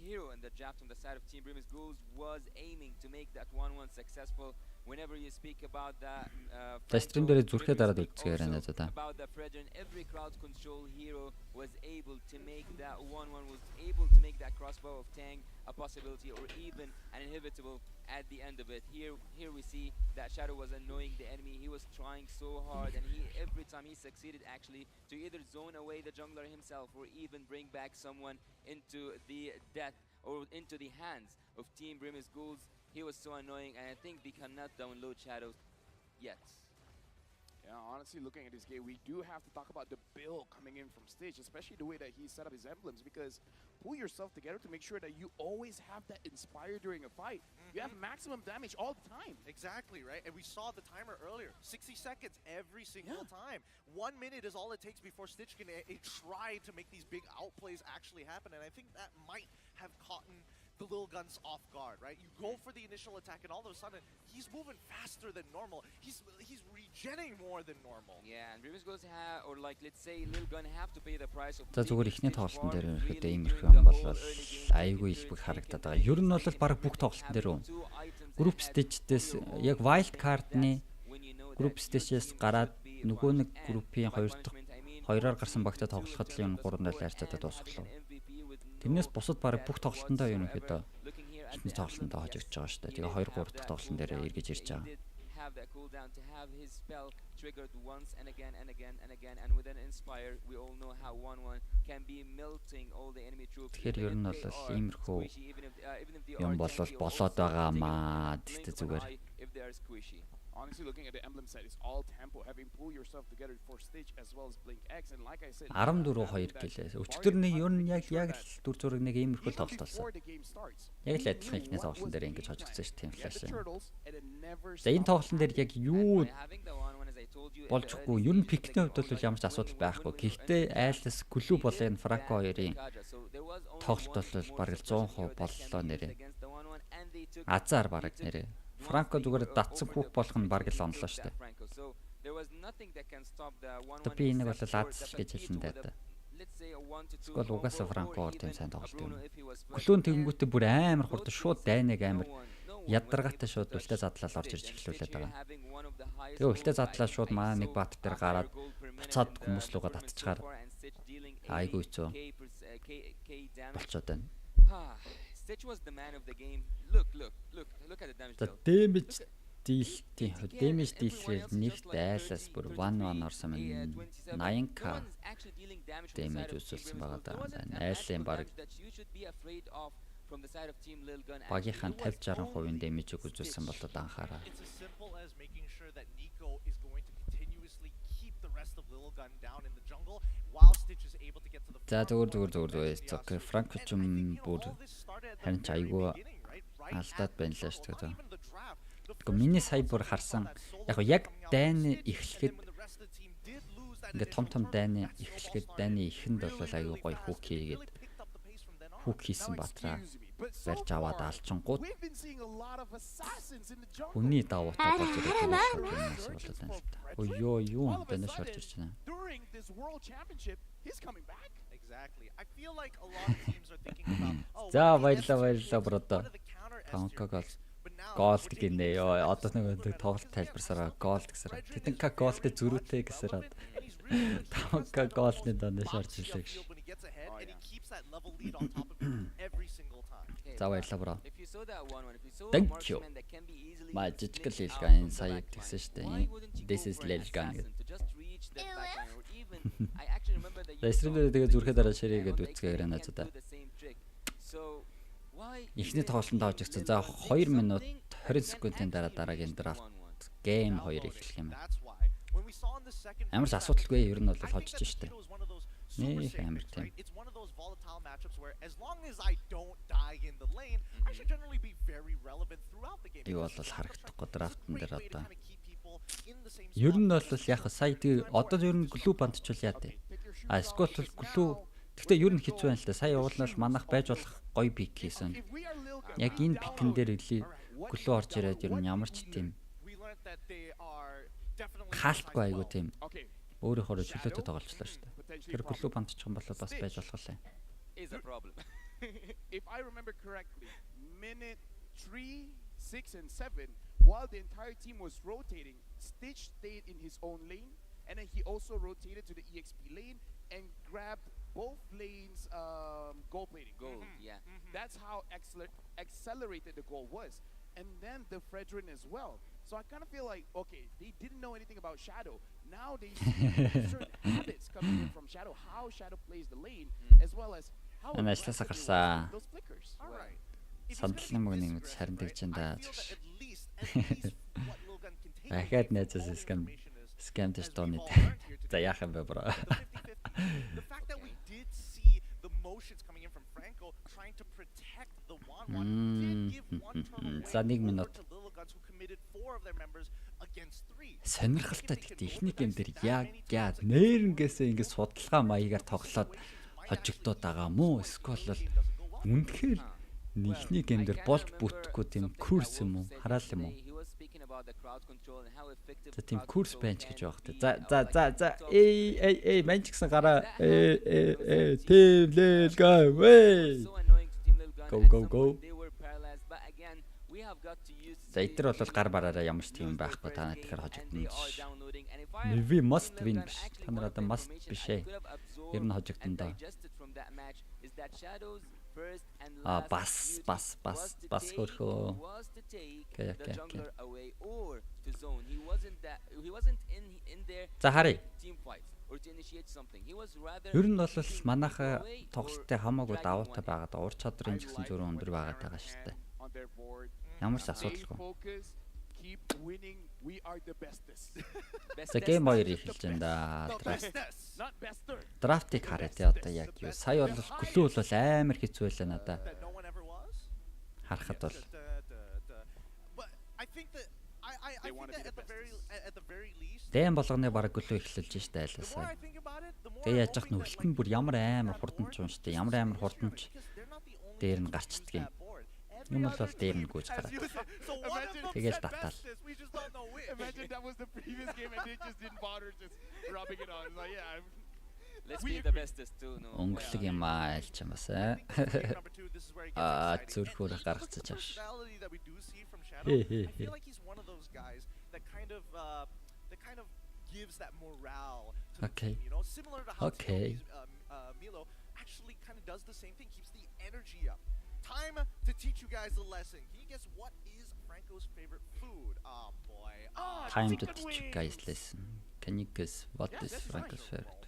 hero in the draft from the side of Team Brim's Ghouls was aiming to make that 1-1 successful. Whenever you speak about the стрим дээр зүрхээ дараад үзчихээр байна за. About the Fredrin, every crowd control hero was able to make that 1-1, was able to make that crossbow of Tang a possibility or even an inevitable at the end of it. Here we see that Shadow was annoying the enemy. He was trying so hard, and every time he succeeded actually to either zone away the jungler himself or even bring back someone into the death or into the hands of Team Brim's Ghouls. He was so annoying, and I think they cannot download Shadows yet. Yeah, honestly, looking at this game, we do have to talk about the build coming in from stage, especially the way that he set up his emblems, because pull yourself together to make sure that you always have that inspire during a fight. You have maximum damage all the time. Exactly, right? And we saw the timer earlier. 60 seconds every single time. 1 minute is all it takes before Stitch can try to make these big outplays actually happen, and I think that might have caught the little guns off guard, right? You go for the initial attack, and all of a sudden, he's moving faster than normal. He's regenerating more than normal. Yeah, and Brim's Ghouls have, or like let's say, little gun have to pay the price of. За зүгээр ихний тоглолтын дээр ирэхэд иймэрхүү юм болол айгүй илбэг харагдаад байгаа. Ер нь бол баг бүх тоглолтын дээр group stage-дээс яг wild card-ны group stage-ээс гараад нөгөө нэг группийн 2-оор гарсан багтаа тоглоход л юм 3-аар лайрцаад дуусглаа. Тэрнээс бусад баг бүх тоглолтондоо юм ихэд ихний тоглолтондоо хожигдож байгаа шүү дээ. Тэгээ 2-3 дахь тоглолтын дээр эргэж ирж байгаа. Have that cooldown to have his spell triggered once and again and again and again, and with an inspire we all know how 1-1 can be melting all the enemy troops. Тэгэхээр ер нь бол иймэрхүү юм болоод байгаамаа гэдэг зүгээр. If they are squishy. Honestly, looking at the emblem set, it's all tempo, having pull yourself together for stage as well as blink X, and like I said, 14-2 гэлээ. Өчтөр нэг ер нь яг л дүр зураг нэг иймэрхүү тоглолт болсон. Яг л адилхан ихний тоглолтын дээр ингэж хожигдсон шүү тийм флаш. За энэ тоглолтын дээр яг юу болчихгүй. Ер нь пикний хувьд бол ямар ч асуудал байхгүй. Гэхдээ айлс глүү болын Франко 2-ын тоглолт бол бараг 100% боллоо нэрээ. Азар бараг нэрээ. Франко зүгээр датсан хүүх болох нь бараг л онлоо шүү дээ. Би энийг бол Аз гэж хэлсэн даа. Тэгвэл угаасаа Франко тийм сайн тоглолт юм. Глүүн тэгэнгүүтээ бүр амар хурд шууд дайнаг амар ядаргаатай шууд үлтэ задлал орж ирж эхлүүлээд байгаа. Тэгээ үлтэ задлал шууд маа нэг бат дээр гараад буцаад хүмүүс лугаа татчихаар айгүй хэцүү болчиход байна. Stitch was the man of the game. Look at the damage. The damage deal nicht айлаас бүр 1-1 орсон юм. 80k damage үзүүлсэн байгаа даа. Айлын баг багийнхан 50-60% damage үзүүлсэн болоод анхаараа. За зүгээр. Окей, Франко ч юм бүр харин ч айгүй алдаад байна лээ шүү дээ. Гэхдээ миний сая бүр харсан. Яг дайны эхлэхэд ингээд том дайны эхлэхэд дайны ихэнд бол айгүй гоё хүүк хийгээд хүүк хийсэн батраа барьж аваад алчингууд хүний даваатаа болж ирээд байна болоод байна. Юу юм бэ нэ шорж ирж байна. Exactly. I feel like a lot of teams are thinking about За баярлалаа бродо. Танка голд гинэ. Одоо нэг тоглолт тайлбарсараа голд гэсээр. Тэтэнка голд зөрүүтэй гэсээр. Танка голдны донд шорж ирлээ гэж. За баярлалаа бро. Thank you. Magical Lilgan сая тэгсэн шүү дээ. This is Lilgan. Эсрэг тэгээ зүрхээ дараа ширээгээд үцгээр байна за. Эхний тоглолтод оожигдсан. За 2 минут 20 секундын дараагийн драфт гейм 2 эхлэх юм. Ямар ч асуудалгүй ер нь бол хожиж штэ. Нэг амар тийм. Юу бол харагдахгүй драфтн дээр одоо. Ер нь бол яг сая тэгээ одоо ер нь глүү бандчул яа тий. Скот бол глүү. Гэхдээ ер нь хэцүү байна л да. Сая уулнал манах байж болох гоё пик хийсэн. Яг энэ пикэн дээр глүү орж ирээд ер нь ямар ч тийм хаалтгүй айгу тийм. Өөрийнхөө чөлөөтэй тоглолцлоо шүү дээ. potentially Тэр блue бандчих юм бол бас байж болох лээ. Is a problem. If I remember correctly, minute 3, 6, and 7, while the entire team was rotating, Stitch stayed in his own lane, and then he also rotated to the EXP lane and grabbed both lanes goal plating. Gold, yeah. That's how accelerated the goal was. And then the Fredrin as well. So I kind of feel like, okay, they didn't know anything about Shadow. Now they see certain habits coming in from Shadow, how Shadow plays the lane, as well as how aggressive he was with those flickers. All right. Сандлын мөнгөний харин тэгж энэ даа. Ахаад найзаас скам дэш тооны. За яах юм бэ бро. The fact that we did see the motions coming in from Franco trying to protect the 1-1 did give one turn away За 1 минут. to Lilligans who committed 4 of their members against 3. Сонирхолтой гэхдээ ихний гейм дээр яг нэрнгээсээ ингэ судалгаа маягаар тоглоод хожигдоод байгаа мó эсвэл үнэхээр ихний гейм дээр болж бүтггүй тийм курс юм уу хараал юм уу? За тийм курс байж гэж байгаа хэрэгтэй. За манч гэсэн гараа team let's go way. Go. За эдгээр бол гар бараараа ямар ч тийм байхгүй та тэгэхээр хожигдно. We must win биш. Та нар одоо must биш ээ. Ер нь хожигдно даа. Бас хөрхөө. Okay. За харъя. Ер нь бол манайха тоглолттой хамаагүй даваатай байгаад ур чадрын ч гэсэн зөрөө өндөр байгаад байгаа шүү дээ. Ямар ч асуудалгүй. За гейм 2 эхэлж байна да. Драфтыг харъя те одоо яг юу. Сая бол глүү бол амар хэцүү байлаа надаа. Харахад бол Дэм болгоны бараг глүү эхэлж штэ айлаасаа. Тэгээ яаж яах нь хөлтөн бүр ямар амар хурданч юм штэ. Ямар амар хурданч дээр нь гарчдгийг. Юм бол дээр нь гүйж гараад. Тэгэл татаал. Imagine that was the previous game and they just didn't bother just rubbing it on. Like, yeah, let's be the bestest too, no. Өнгөлөг юм айлч юм басаа. Зүрхөөр гаргацаж авш. I feel like he's one of those guys that kind of gives that morale to the team, you know, similar to how Milo actually kind of does the same thing, keeps the energy up. Time to teach you guys a lesson. Can you guess what is Franco's favorite food? Oh boy. Time to teach you guys lesson. Can you guess what is Franco's favorite?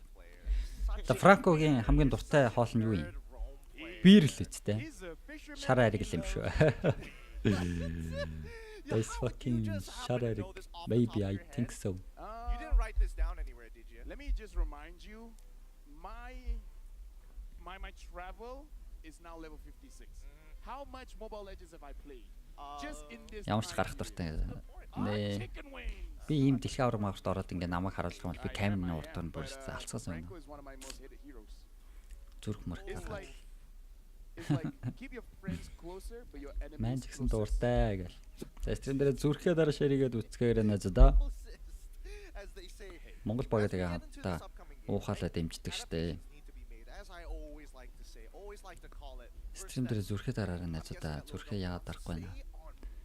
The Francoгийн хамгийн дуртай хоол нь юу юм? Биер л үстэй. Шар ариг л юм шүү. That's fucking shut at it. Maybe I think so. You didn't write this down anywhere, did you? Let me just remind you, my travel is now level 56. How much Mobile Legends have I played? Just in this. Ямар ч гарах дуртай. Нэ. Би ийм дэлхийн авраг маврт ороод ингээ намайг харуулах юм бол би камерны урд нь бүр алцгаас байна. Зүрх мөрх гараад. It's like keep your friends closer but your enemies. Ман ч гэсэн дуртай гэл. За стрим дээр зүрхээ дараа ширэгээд үцгээгээр нэ зада. Монгол багаа тэгээ хамтдаа уухаалаа дэмждэг штэ. Стрим дээр зүрхээ дараараа нэ зада. Зүрхээ яагаад дарахгүй байна?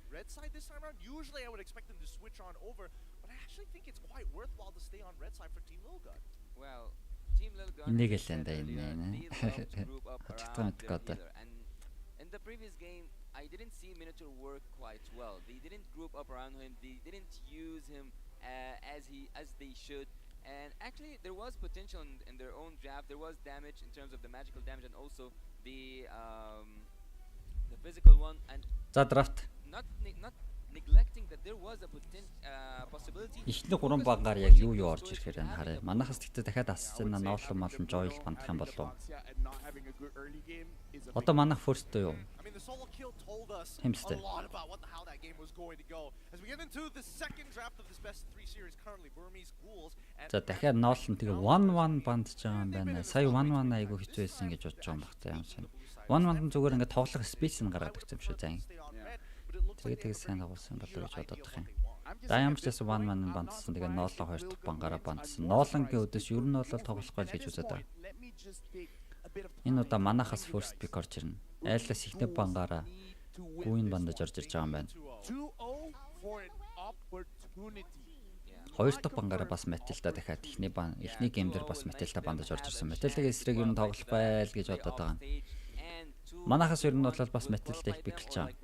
Red side this time around. Usually I would expect them to switch on over, but I actually think it's quite worthwhile to stay on red side for Team Lilgun. Well, Team Lilgun. Инээгэлэнда инээ. And in the previous game, I didn't see Minotaur work quite well. They didn't group up around him. They didn't use him as they should. And actually, there was potential in their own draft. There was damage in terms of the magical damage and also the physical one. And За драфт. Not neglecting that there was a possibility. Ихний 3 багаар яг юу орж ирэхээр энэ харъя. Манайхаас тэгтээ дахиад ассан ноолон малын жойл бандах юм болов. Одоо манайх first юу? Хэмстэй. За дахиад ноолон тэгээ 1-1 бандж байгаа юм байна. Сая 1-1 айгу хэцүү байсан гэж бодож байгаа юм багтаа юм шиг. 1-1 зүгээр ингээд тоглох спейс нь гаргаад өгсөн юм шүү заа. Тэгээ сайн агуулсан болов гэж бодоод байгаа юм. Даямжлаас 1 man бандсан. Тэгээ ноолон 2 дахь бангаараа бандсан. Ноолонгийн өдөөс ер нь бол тоглохгүй л гэж үзээд байгаа. Энэ удаа манахаас first pick орж ирнэ. Айлаас ихнэ бангаараа гүйн бандаж орж ирж байгаа юм байна. 2 дахь бангаараа бас Матилда дахиад ихний гейм дээр бас Матилда бандаж орж ирсэн. Матилдагийн эсрэг ер нь тоглох байл гэж бодоод байгаа. Манахаас ер нь бол бас Матилдыг биклж байгаа.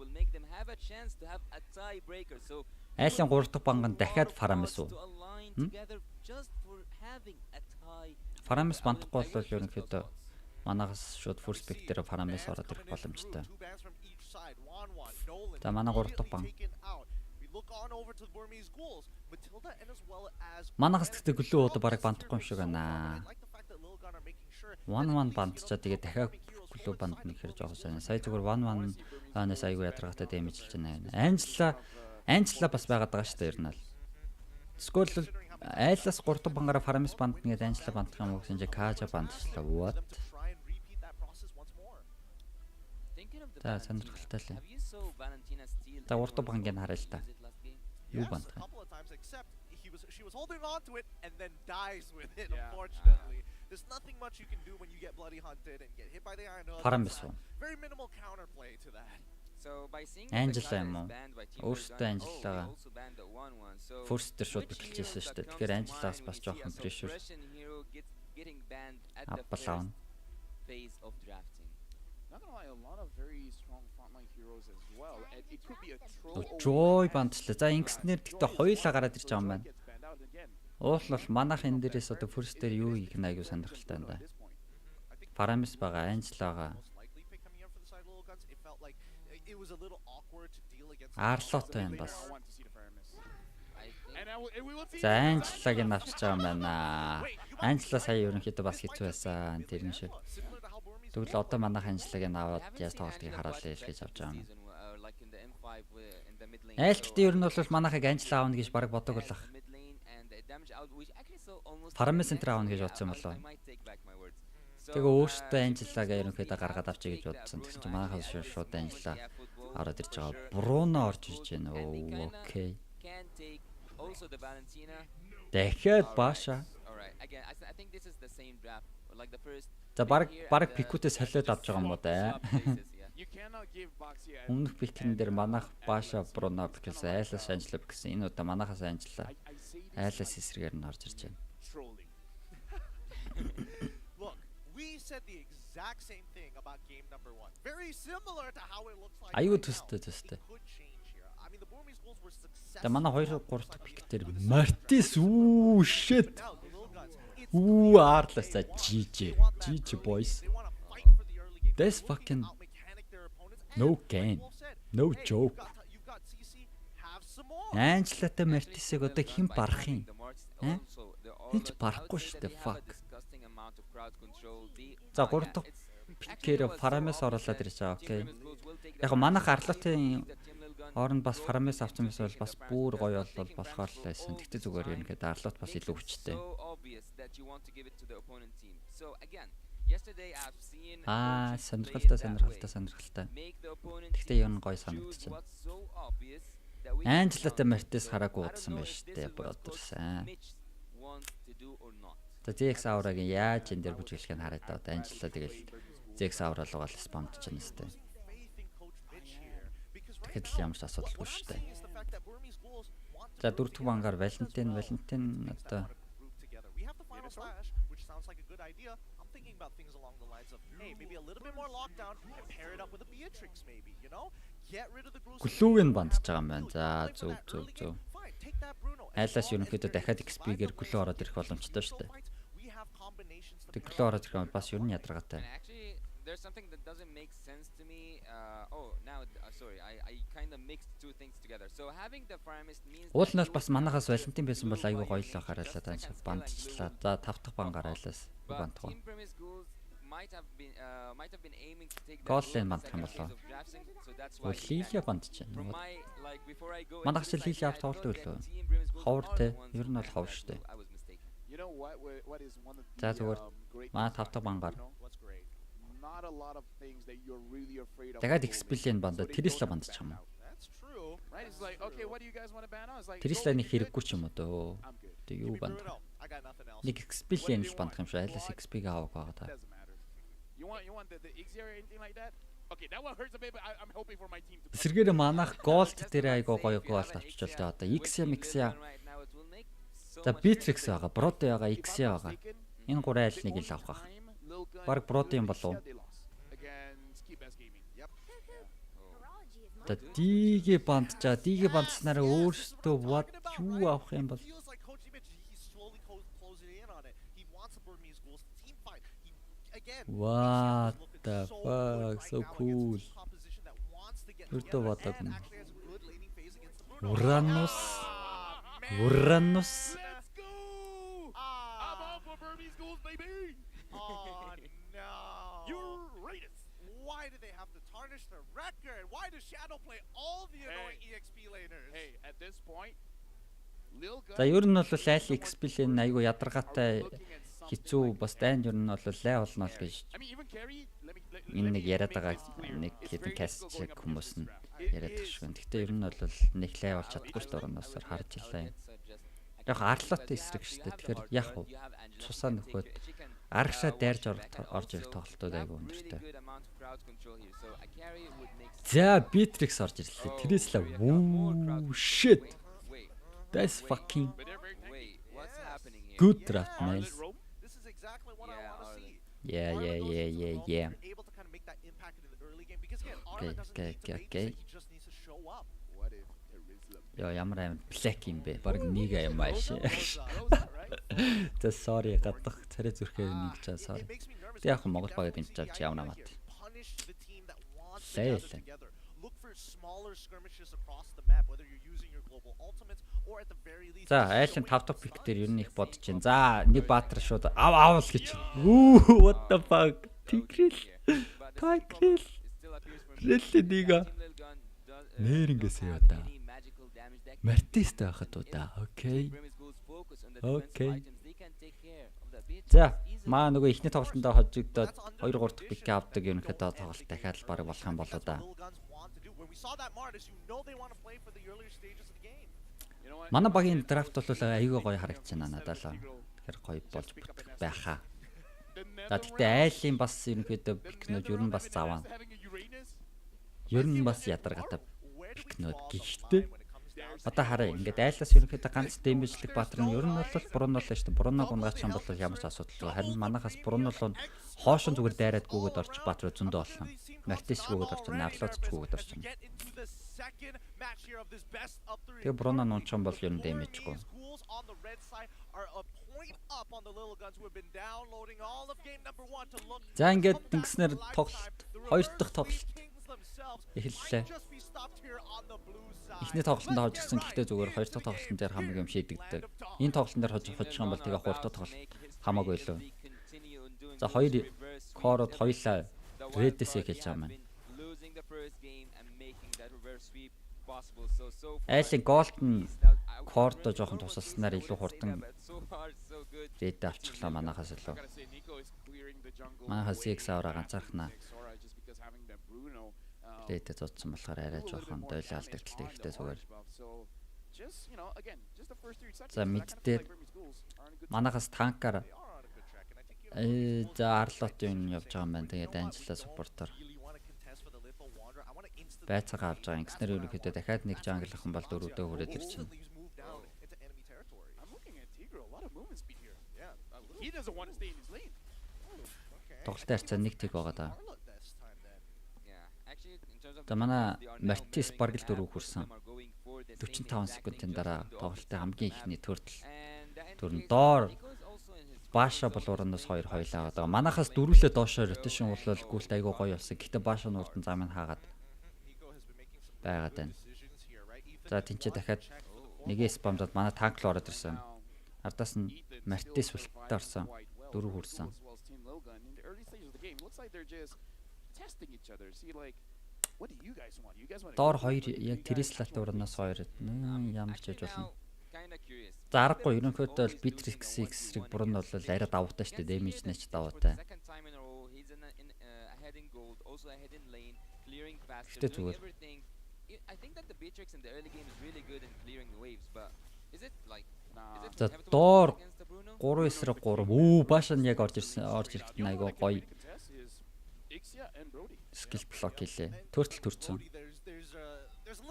Айлын 3 дахь банганд дахиад Фарамис уу? Фарамис бандахгүй бол ерөнхийдөө манахаас шууд first pick дээр Фарамис ороод ирэх боломжтой. За манай 3 дахь банк. Манахаас тэгтээ гөлөө удаа бараг бандахгүй юм шиг байна. 1 бандчаа тэгээ дахиад гөлөө бандна гэхээр жоох сайн. Сая зүгээр 1 ханаас аягүй ядаргатай дэмэжлж байна. Анжела бас байгаад байгаа шүү дээ ер нь л. Эсвэл айлаас 3 дахь бангаараа Фарамис бандна гэдэг Анжела бандах юм уу гэсэн чинь Кажа бандчлаа. What? За сонирхолтой л. За 3 дахь бангийн харъя л та. Юу бандах юм? She was holding on to it and then dies with it, unfortunately. There's nothing much you can do when you get bloody hunted and get hit by the iron. Very minimal counterplay to that. So by seeing Angela юм уу? Өөртөө Анжелагаа first дээр шууд биклжсэн шүү дээ. Тэгэхээр Анжелаас бас жоохон pressure аппалаун. Joy бандчлаа. За ингэснээр тэгтээ хоёулаа гараад ирж байгаа юм байна. Уул бол манах энэ дээрээс одоо first дээр юу хийх нь аягүй сонирхолтой байна. Фарамис байгаа, Анжелагаа. Арлот байна бас. За Анжелагийг нь авчиж байгаа юм байна. Анжела сая ерөнхийдөө бас хэцүү байсан. Тэр нь шиг. Тэгвэл одоо манайх Анжелагийг нь аваад яаж тоглолтыг хараалаа гэж авч байгаа юм. Айлттай ер нь бол манайхыг Анжела аавна гэж бараг бодог болох. Фарамис энтер аавна гэж бодсон болоо. Тэгээ өөртөө Анжелагаа ерөнхийдөө гаргаад авчиж гэж бодсон. Тэгсэн чинь манайхаас шууд Анжела ороод ирж байгаа. Бруно орж ирж байна. Окей. Дахиад Баша. За баг пикүүтээс солиод авч байгаа юм уу да. Өмнөх пикэн дээр манайх Баша Бруно пикэлсэн, айлаас Анжела пиксэн. Энэ удаа манайхаас Анжела айлаас эсрэгээр нь орж ирж байна. We said the exact same thing about game number 1. Very similar to how it looks like. Аюу төстэй. Та манай 2 3 дахь пик дээр Мартис shit. Арлаас GG boys. This fucking no game. No joke. Анжелатай Мартисыг одоо хэн барах юм? Хинч барахгүй шүү дээ fuck. За 3 дахь пикээр Фарамис оруулаад ирж байгаа. Окей. Яг манайх Арлотын оронд бас Фарамис авсан байсан бол бас бүр гоё бол болохоор л байсан. Тэгтээ зүгээр юм гээд Арлот бас илүү хүчтэй. Сонирхолтой. Тэгтээ юу н гоё санагдчихна. Анжелатай Мартис хараагүй удсан байна шүү дээ. Бродерсан. За ZX аврагийн яаж энэ дээр бүжиглэхийг хараад байгаа. Анжела тэгэл ZX аврал угаал спамч чинь нэстэй. Тэгэхэд л ямар ч асуудалгүй шүү дээ. За 4 дахь бангаар Валентин одоо Глүүгийн бандж байгаа юм байна. За зөв. Айлаас ерөнхийдөө дахиад XP-гээр глүү ороод ирэх боломжтой шүү дээ. Тэг глүү ороод ирэх бас ер нь ядаргатай. There's something that doesn't make sense to me. Sorry, I kind of mixed two things together. So having the Faramis means Уулнаас бас манахаас Валентин байсан бол айгүй гоё л харaalаа тааш бандчлаа. За 5 дахь бангаар айлаас бандах. Might have been aiming to take Голлен бандах юм болоо. Лилия бандж байна. Манайх ч Лилия авт тоглолт үлээ. Ховор те. Ер нь бол ховор штэ. За зүгээр маа 5 дахь бангаар. Дахиад Expellion бандаа Тэресла бандчих юм уу? right? It's like, okay, what do you guys want to ban on? It's like, Тэрслээ нэг хэрэггүй ч юм уу дөө. Тэг юу банд. Нэг XP-ийн л бандах юм шиг айлс XP-г авах байгаа та. You want the XP or anything like that? Okay, that one hurts a bit, but I'm hoping for my team to. Сэргээр манах Gold дээр айгуу гоё гол авчиж л одоо XM За Beatrix байгаа, Brody байгаа, XC байгаа. Энэ гурван айл нэг л авах. Бараг Brody юм болов уу? Та дигээ бандчаа, дигээ бандснараа өөрсдөө what юу авах юм бол? What the fuck, so cool. Үрдөө бодог. Uranus. Let's go! I'm all for Burmese schools, baby! Oh no! Uranus! Why do they have to tarnish their record? Why does Shadow play all the annoying EXP laners? Hey, at this point, Lil Gun. За ер нь бол айл XP лэн айгу ядаргаатай хэцүү бас дайнд ер нь бол лай болно л гэж. Энэ нэг яриад байгаа нэг хэдэн каст шиг хүмүүс нь яриад байгаа шүү. Гэхдээ ер нь бол нэг лай болж чадахгүй шүү дөрөнөөс харж илаа. Яг арлоотой эсрэг шүү дээ. Тэгэхээр яг уу цусаа нөхөд аргашаа дайрж орж ирэх тоглолтууд айгу өндөртэй. За Beatrix орж ирлээ. Тэрээс л shit. That's fucking good draft, man. This is exactly what I want to see. Yeah. Able to kind of make that impact in the early game because again, Arma doesn't need to make this, he just needs to show up. What if Jerusalem? Яа ямар аим black юм бэ? Бараг нэг аим маш. За sorry гадах царай зүрхээ нэг чаа sorry. Тэг яг Монгол багт энэ чавч явна мат. Look for smaller skirmishes across the map whether you're using your global ultimates or at the very least. За айлын 5 топ пик дээр ер нь их бодож байна. За нэг баатар шууд авал гэж. What the fuck? Тигрэл. Really дига. Нэрнгэсээ одоо. Мартист байхад удаа. Окей. За маа нөгөө ихний тоглолтондоо хожигдоод 2 3 дахь пик авдаг юм ихэд тоглолт дахиад л баг болох юм болоо да. Манай багийн драфт бол аюу гоё харагдчихна надад л. Тэгэхээр гоё болж бүтэх байхаа. За тэгтээ айлын бас ерөнхийдөө пикнүүд ер нь бас заваа. Ер нь бас ядаргатай пикнүүд гэхдээ одоо хараа ингээд айлаас ерөнхийдөө ганц дэмжлэг баатар нь ер нь бол Бруно л шүү дээ. Бруног унгаач юм бол ямар ч асуудалгүй. Харин манахаас Бруно л хоошин зүгээр дайраад гүгээд орчих баатар зөндөө болно. Мартис гүгээд орчих, Нарлоц гүгээд орчих. Тэгээ Бруно нунчсан бол ер нь дэмжгүй. За ингээд ингэснээр тоглолт 2 дахь тоглолт эхэллээ. Эхний тоглолтод хожигдсан гэхдээ зүгээр 2 дахь тоглолтын дээр хамаг юм шийдэгддэг. Энэ тоглолтын дээр хожих юм бол тэгээ 3 дахь тоглолт хамаагүй лөө. За 2 кород хоёлаа редээс эхэлж байгаа маань. Айлын голден кордо жоохон тусалснаар илүү хурдан red авчихлаа манахаас илүү. Манахаас X аваа ганцаархнаа. Red зодсон болохоор арай жоохон дойлоо алдагдaltaй ихтэй зүгээр. За мэддээ манахаас танкаар за Арлотын явж байгаа юм байна. Тэгээд Анжела суппортоор байцаагаа авч байгаа. Ингэснээр ерөнхийдөө дахиад нэг жангл ах юм бол дөрөвдөө хүрээд ирж байна. Тоглолтын харьцаа нэг тэг байгаа даа. За манай Мартис бараг л 4 хүрсэн. 45 секундын дараа тоглолтын хамгийн ихний төрн доор Баша болоороноос 2 хоёлаа байгаа. Манахаас дөрвөлээ доошоо rotation болол гүйлт айгуу гоё болсон. Гэхдээ Баша нуурдан замыг хаагаад байгаад байна. За тэнцээ дахиад нэгээ спамдаад манай танк л ороод ирсэн. Ардаас нь Мартис үлдээ орсон. 4 хүрсэн. Доор 2 яг Трислат урнаас 2 ямар ч хийж болно. За аргагүй ерөнхийдөө Beatrix X-ийг бүрэн бол арай давуутай шүү дээ. Damage нэж давуутай. Гэтэ зүгээр I think that the Beatrix in the early game is really good in clearing the waves, but is it like За доор 3-3 бааш нь яг орж ирэхэд айгаа гоё скил блок хийлээ. Төртөл төрцөн.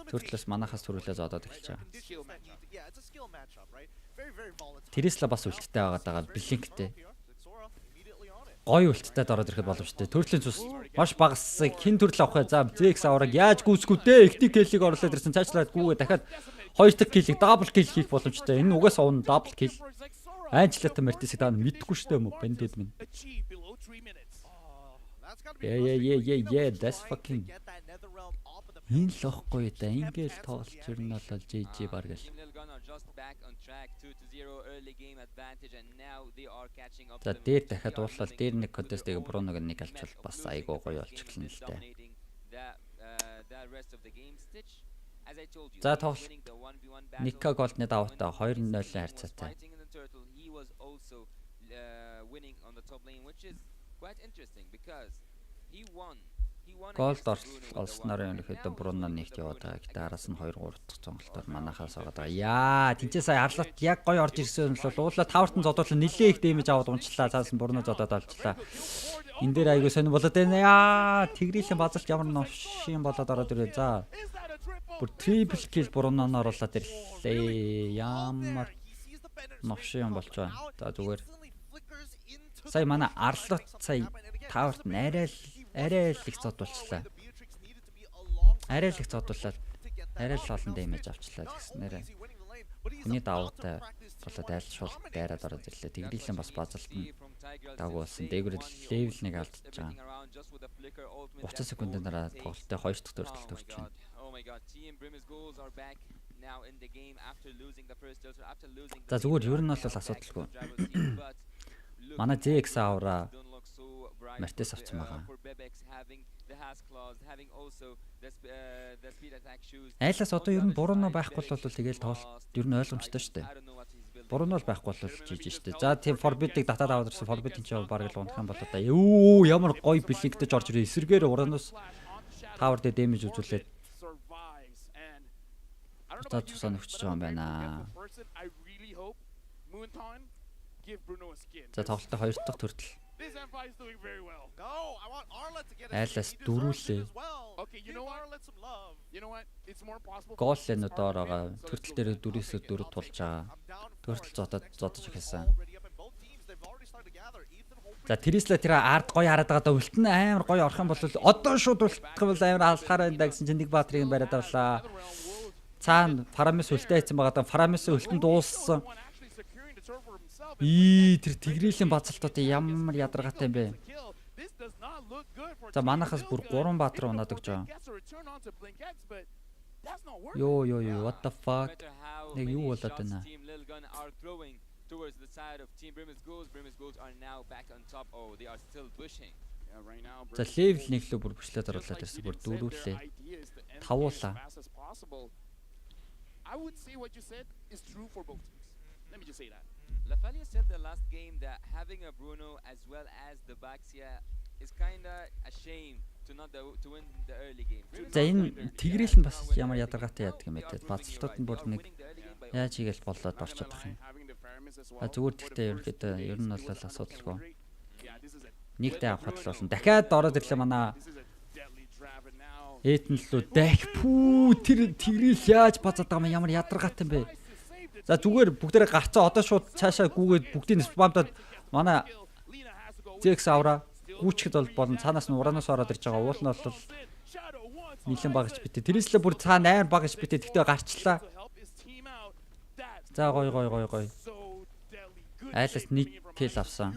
Төртлөөс манахаас төрүүлээ зодоод эхэлж байгаа. Тэрээсла бас үлдтэй байгаа блинктэй. Гоё үлдтэй ороод ирэхэд боломжтой. Төртлийн цус маш багасыг хин төрөл авах вэ? За ZX аварга яаж гүйцэхгүй дээ? Ихний киллийг орлоод ирсэн цаашлаад гүүгээ дахиад 2 дахь киллийг дабл килл хийх боломжтой. Энэ угаасаа уун дабл килл. Анчлата мертисийг даа мэдхгүй штэ юм уу? Бандууд минь. Yeah, that's fucking. Энэ л ахгүй да. Ингээл тоолж ирнэ болол JJ баг л. За дээр дахиад уурлал дээр нэг контестыг Бруног нэг алчвал бас айгуу гоё болж эхэлнэ л дээ. За тоглолт Ника голдны даваатай 2-0 харьцаатай. Голд олсноор ерөнхийдөө Бруно нэгт яваад байгаа. Гэтэ араас нь 2-3 дахь цонголтоор манахаас ороод байгаа. Яа, тэнцээ сая харлалт яг гоё орж ирсэн бол уулаа тавартан зодуулсан нилээ их дэмэж аваад унчлаа. Цаасан Бруно зодоод олчлаа. Энд дээр айгуу сонир болоод байна. Яа, тэгрийлийн базалт ямар новшин болоод ороод ирээ. За. Бүр трипл килл Бруноноор оруулаад ирлээ. Ямар новшин болж байна. За зүгээр. Сая манай арлалт сая таварт арай л их зодуулчлаа. Арай л их зодуулаад арай л олон дэмэж авчлаа гэснээр хүний давуутай болоод айлшуул дайраад ороод ирлээ. Тэгрийлийн бас базалт нь дагуулсан. Дээгүүр левел 1 алдчихж байгаа. 30 секундын дараа тоглолтын 2 дахь төрөлд төрж байна. За зүгээр ер нь бол асуудалгүй. Манай ZX авра Мартес авсан байгаа. Айлаас одоо ер нь Бруно байхгүй бол тэгэл тоглолт ер нь ойлгомжтой шүү дээ. Бруно л байхгүй бол жиж шүү дээ. За тийм Forbid-ийг татаад аваад ирсэн Forbid ч баг л унах юм болоо да. Юу ямар гоё блинктэй орж ирээ. Эсэргээр Ураноос тавар дээр дэмэж үзүүлээд та цусаа нөхчж байгаа юм байна. За тоглолтын 2 дахь төрөл. Айлаас дөрүүлээ. Гол энэ доор байгаа. Төртөл дээр 4-өөс 4 тулж байгаа. Төртөл зодож ихсэн. За тэрээсла тэр ард гоё хараад байгаа да үлтэн амар гоё орох юм бол одоо шууд үлдэх юм бол амар алхаар байна да гэсэн чинь нэг баатрийг бариад авлаа. Цаана Фарамис үлдээ хийсэн байгаа да Фарамис үлтэн дууссан. Тэр тэгрээлийн бацалтууд ямар ядаргаатай юм бэ? За манахаас бүр 3 баатар унаад өгч байгаа. Yo, what the fuck? Нэг юу болоод байна? За левел 1 лөө бүр бүшлээд оруулаад ирсэн бүр дөрүүлээ. Тавуулаа. I would say what you said is true for both teams. Let me just say that. Lafalia said the last game that having a Bruno as well as the Baxia is kinda a shame to win the early game. За энэ тэгрээл нь бас ямар ядаргаатай яадаг юм бэ те. Бацалтууд нь бүр нэг яаж хийгээл болоод орчиход байгаа юм. Зүгээр тэгтээ ерөнхийдөө ер нь бол асуудалгүй. Нэгтэй авахд л болсон. Дахиад ороод ирлээ манай Ээтэн лөө дахь тэр тэгрээл яаж бацаад байгаа юм ямар ядаргаатай юм бэ? За зүгээр бүгдээрээ гарцаа одоо шууд цаашаа гүүгээд бүгдийн спамдаад манай ZX авра гүүчгэд бол болон цаанаас нь Ураноос ороод ирж байгаа. Уул нь бол нэлен багч битээ. Тэрээслээ бүр цаана амар багч битээ. Тэгтээ гарчлаа. За гоё. Айлаас нэг кил авсан.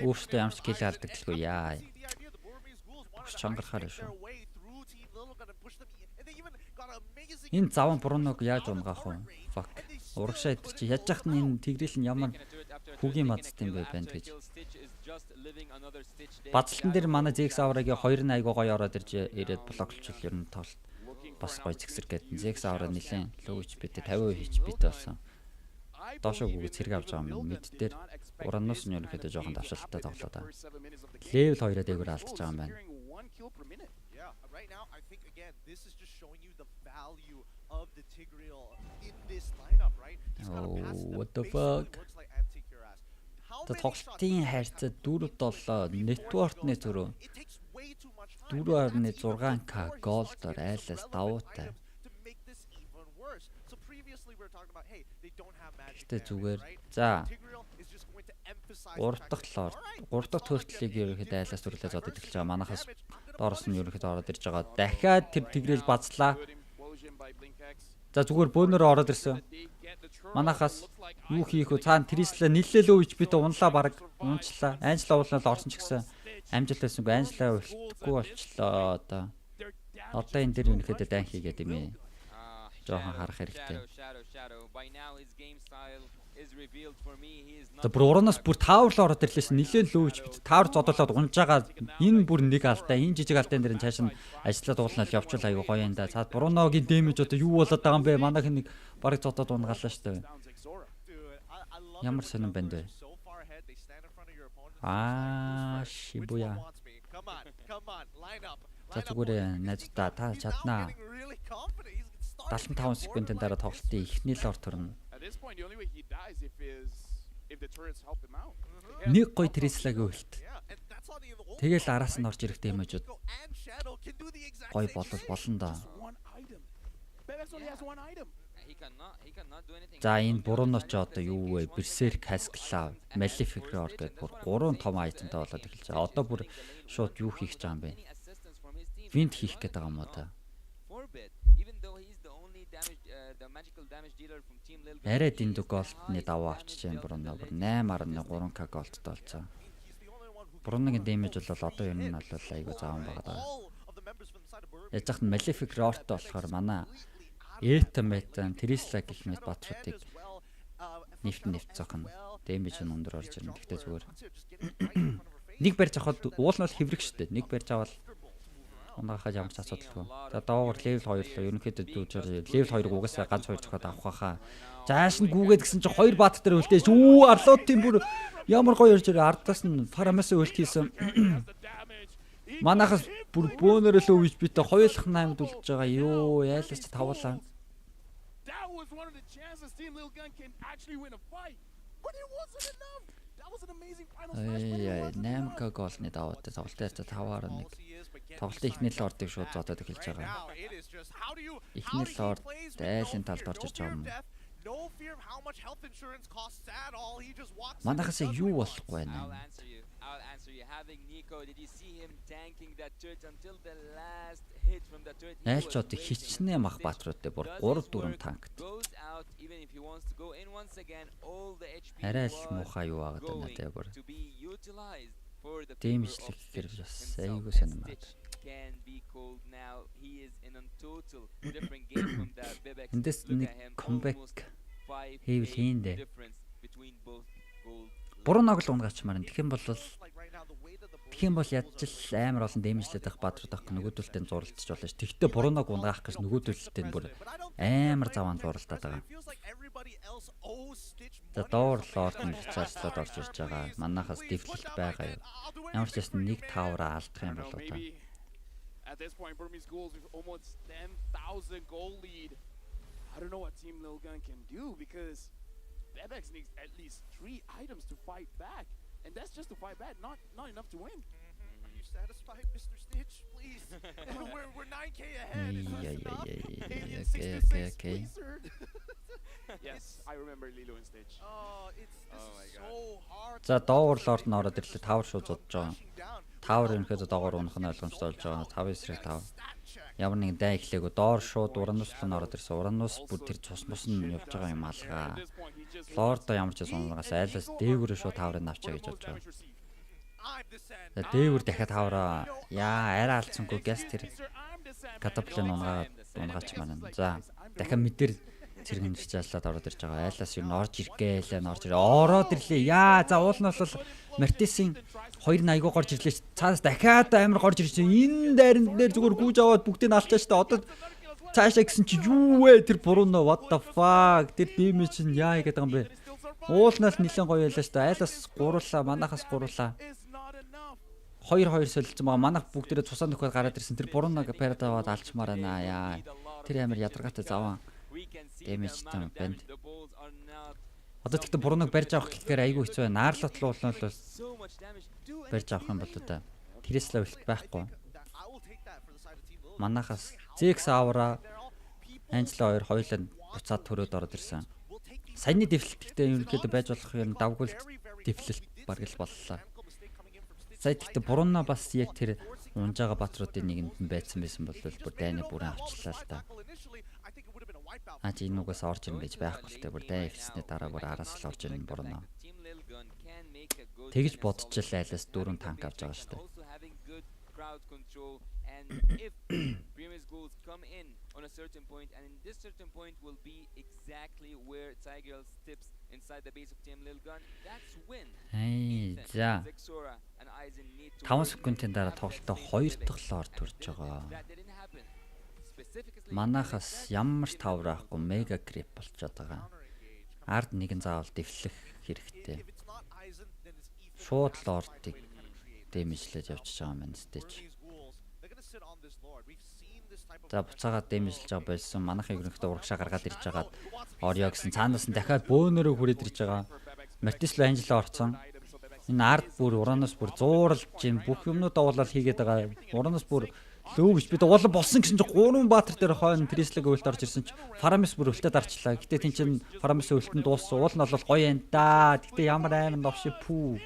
Өөртөө ямар ч кил хардаг гэлгүй яа. Чангархаар шүү. Энэ заван Бруног яаж унгаах вэ? Fuck. Урагшаа идэр чи яаж яхад энэ тэгрээл нь ямар хүүгийн мацт юм бэ байна гэж. Бацлан дээр манай ZX аврагийн 2 нь айгуу гоё ороод ирээд блоклчул ер нь тоолт бас гоё зэгсэргээд ZX авраа нэлээд low HP-тэй 50% HP-тэй болсон. Доошоо гүгэж зэрэг авч байгаа юм. Мэд дээр Ураноос нь ерөнхийдөө жоохон давшилттай тоглоод байгаа. Level 2-аа дээгүүр алдчихж байгаа юм байна. kill per minute. Yeah, right now I think again this is just showing you the value of the Tigreal in this lineup, right? He's got a pass that what the basically fuck? looks like anti-cuirass. How За many тоглолтын хайрцаг 4-7 network-ны зөрөө 4.6k голдор айлаас давуутай. Гэтэ зүгээр. За 3 дахь лорд 3 дахь төртлийг ерөнхийдөө айлаас төрлөө зодод эхэлж байгаа. Манайхаас доороос нь ерөнхийдөө ороод ирж байгаа. Дахиад тэр Tigreal бацлаа. За зүгээр бөөнөрөө ороод ирсэн. Манайхаас юу хийх вэ? Цаана Трислээ нилээлөө үеч бид унлаа баг унчлаа. Анжела уулнал орсон ч гэсэн амжилт байсангүй. Анжела үлдэхгүй болчлоо одоо. Одоо энэ дэр үнэхээр дан хийгээд юм ээ. Жохон харах хэрэгтэй. За бүр урууноос бүр таавар л ороод ирлээс нилээн лөө үеч бид таавар зодолоод унж байгаа. Энэ бүр нэг алдаа. Энэ жижиг алдаан дээр цааш нь ажиллаад уулнал явуул аягүй гоё юм да. За Бруногийн дэмэж одоо юу болоод байгаа юм бэ? Манайх нэг барыг зодоод унгаалаа шүү дээ. Ямар сонирн банд вэ? Шибуя. За зүгээр найзуудаа та чаднаа. 75 секундын дараа тоглолтын эхний лор төрнө. Нэг гой Трислагийн үлт. Тэгэл араас нь орж ирэх дэмэжүүд гой болол болно да. За энэ Бруно ч одоо юу вэ? Берсерк, Хасклав, Малефикрор гэдэг бүр 3 том айтемтай болоод эхэлж байгаа. Одоо бүр шууд юу хийх гэж байгаа юм бэ? Винт хийх гээд байгаа юм уу та? Арай дэндүү голдны даваа авчиж байгаа Бруно бүр 8.3k голдтой болцоо. Бруногийн дэмэж бол одоо юм нь бол айгүй зааван байгаа даа. Яаж зах нь Малефикрортой болохоор манай Этметан, Трислаг гэх мэт батруудыг нэвтцэх нь дэмэж нь өндөр орж ирнэ. Гэхдээ зүгээр нэг барьж авахад уул нь бол хэврэг штэ. Нэг барьж аваад унаахаа ямар ч асуудалгүй. За доогоор level 2 л ерөнхийдөө дүүжээр level 2-ыг угаасаа ганц 2 зохиод авах хаа. Зааш нь гүгээд гисэн чинь 2 бат дээр үлдээж арлуудын бүр ямар гоё орж ирээ. Ардаас нь Фарамасаа үлт хийсэн. Манайхаас бүр бөөнөрөө л үеж битээ хоёулах 8-д үлдэж байгаа. Йоо, яалаач тавуулаа. Яа, 8k голны даваатай тоглолтын хацаа 5.1. Тоглолтын эхний лордыг шууд зодоод эхэлж байгаа. Эхний лорд айлын талд орж ирж байгаа юм. Манайхаас юу болохгүй байна? I'll answer you. Having Nico, did you see him tanking that church until the last hit from the church? Айлчод хичнээн мах баатруудтай бүр 3-4 танкт. Even if he wants to go in once again, all the HP арай л муухай юу агаад байна даа бүр. Дэмжлэг хэрэг бас айгүй сонирмаад. Can be called now. He is in a total different game from the Bebek. Эндээс нэг comeback хийвэл хийндэ. Буруунааг л унгачмаар. Тэгэх юм бол ядч л амар олон дэмжлээд байх баатрууд авах нөгөөдөлтөнд зуралдчих болно ш. Тэгтээ буруунааг унгаах гэж нөгөөдөлтөнд бүр амар заваан зуралдаад байгаа. За доор лорд нь цаашлаад орж ирж байгаа. Манайхаас дефлэлт байгаа юу. Ямар ч байсан нэг тавраа алдах юм болоо та. At this point, Burmese Ghouls with almost 10,000 goal lead. I don't know what Team Lilgun can do because Bebex needs at least 3 items to fight back, and that's just to fight back, not enough to win. Are you satisfied, Mr. Stitch? Please, we're 9k ahead. Okay. Yes, I remember Lilo and Stitch. Oh, it's so hard. За доор лорд нь ороод ирлээ тавар шууд зодж байгаа. Тавар ерөнхийдөө доогоор унах нь ойлгомжтой болж байгаа. 5-9-5. Ямар нэгэн дай эхлээгөө доор шууд уранус л ороод ирсэн. Уранус бүр тэр цус мус нь явж байгаа юм алгаа. Лордо ямар ч унгаас айлаас дээгүүрээ шууд таврыг авчаа гэж бодож байгаа. За дээгүүр дахиад тавраа. Яа, арай алдсангүй гэс тэр катапулын унгаач маань. За дахиад мэдэр цэргэн чаалаад ороод ирж байгаа. Айлаас юу н орж иргээл ороод ирлээ. Яа, за уул нь бол Мартисийн 2 айгуу горж ирлээ. Цаас дахиад амар горж ирж энэ дайран дээр зүгээр гүйж аваад бүгдийг нь алчаа штэ. Одоо цаашаа гисэн чи юу вэ? Тэр Бруно what the fuck? Тэр дэмэж нь яа гэдэг юм бэ? Уулнаас нэлээд гоё байлаа штэ. Айлаас гурлаа, манахаас гурлаа. 2-2 солилцсон байгаа. Манайх бүгдээрээ цусаа нөхөд гараад ирсэн. Тэр Бурунаг перед аваад алчмаар байна яа. Тэр амар ядаргаатай заван дэмэжтэй байна. Одоо тэгтээ Бурунаг барьж авах гэхээр айгүй хэцүү байна. Наарлалт л бол барьж авах юм бол одоо тэрээс л үлт байхгүй. Манайхаас ZX авара Анжела 2 хоёулаа буцаад төрөөд ороод ирсэн. Саяны дэвлэлттэй ерөнхийдөө байж болох юм давгүй дэвлэлт бараг л боллоо. Сая тэгтээ Буруна бас яг тэр унжаага Батруудын нэгэнд нь байсан бол бүр дайны бүрэн авчлаа л та. Аач энэ угаас орж ийн байж байхгүй л тэ бүр дай ихснээ дараа бүр араас л орж ийн Буруна. Тэгж бодчихл айлаас 4 танк авч байгаа шүү дээ. If Bremer's goals come in on a certain point, and in this certain point will be exactly where Tiger steps inside the base of Team Lilgun, that's win. Hey, за. 5 секундын дараа тоглолтоо 2 дахь лоор төрж байгаа. Манайхаас ямар ч тавар авахгүй мега крип болчиход байгаа. Ард нэгэн заавал дэвлэх хэрэгтэй. Шууд лордыг дэмжлээд явчихж байгаа юм стэйч. За буцаагаад дэмжлж байгаа байсан. Манайхын ерөнхийдөө урагшаа гаргаад ирж байгаад Орио гэсэн цаанаас нь дахиад бөөнөрөө хүрээд ирж байгаа. Мартисло Анжело орцсон. Энэ ард бүр ураанаас бүр зууралж юм бүх юмнуудаа уулаад хийгээд байгаа. Ураанаас бүр лөөж бид уулан болсон гэсэн чинь 3 баатар дээр хойно Треслэг өвөлт орж ирсэн чинь Фарамис бүр өвөлтөд арчлаа. Гэтэ тэн чинь Фарамис өвөлтөнд дууссан. Уул нь бол гоё энэ да. Гэтэ ямар айман довши пүү.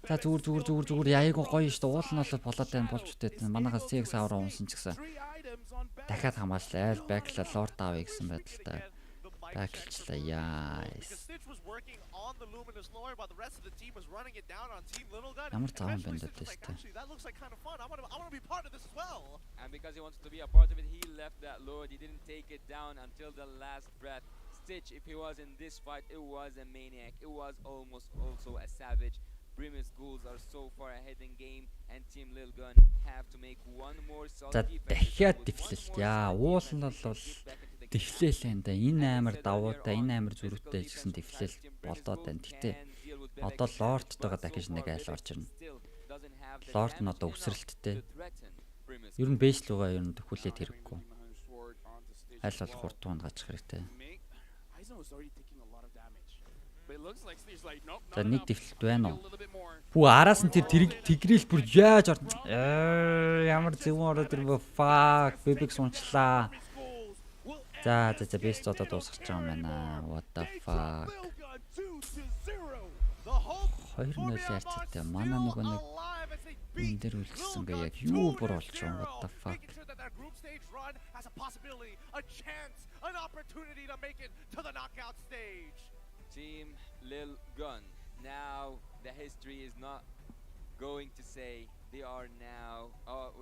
За зүгээр яайгаа гоё шүү дээ. Уул нь бол болоод байна болж үтээд. Манайхаас CX аваа унсан ч гэсэн. Дахиад хамгааллаа. Айл бэклаа лорд авъя гэсэн байдалтай. Бэклчлаа яа. Ямар цаан байна даа тест. And because he wanted to be a part of it, he left that lord. He didn't take it down until the last breath. Stitch, if he was in this fight, it was a maniac. It was almost also a savage. Bremer's goals are so far ahead in game, and Team Lilgun have to make one more solid defense. Дахиад дэвлэлт. Яа, уул нь бол дэвлэлээ энэ амар давуутай, энэ амар зүрхтэй гэсэн дэвлэл болоод байна. Гэтэ одоо лордтойгоо дахиж нэг айл орж ирнэ. Лорд нь одоо өсрэлттэй. Ер нь бэйс лугаа ер нь төхүүлээд хэрэггүй. Айл бол хурдуун гачих хэрэгтэй. За нэг дэвлэлт байна уу? Пүү араас нь тэр тэгрэл бүр яаж орно? Ямар зөвөн ороод ирвэ? Fuck, бибиг сунчлаа. За бэст одоо дуусгах гэж байгаа юм байна. What the fuck? 2-0 ярьцтай. Манай нөгөө нэг энэ дээр үлдсэн гэ яг юу бүр болж байгаа. What the fuck? Team Lilgun. Now the history is not going to say they are now.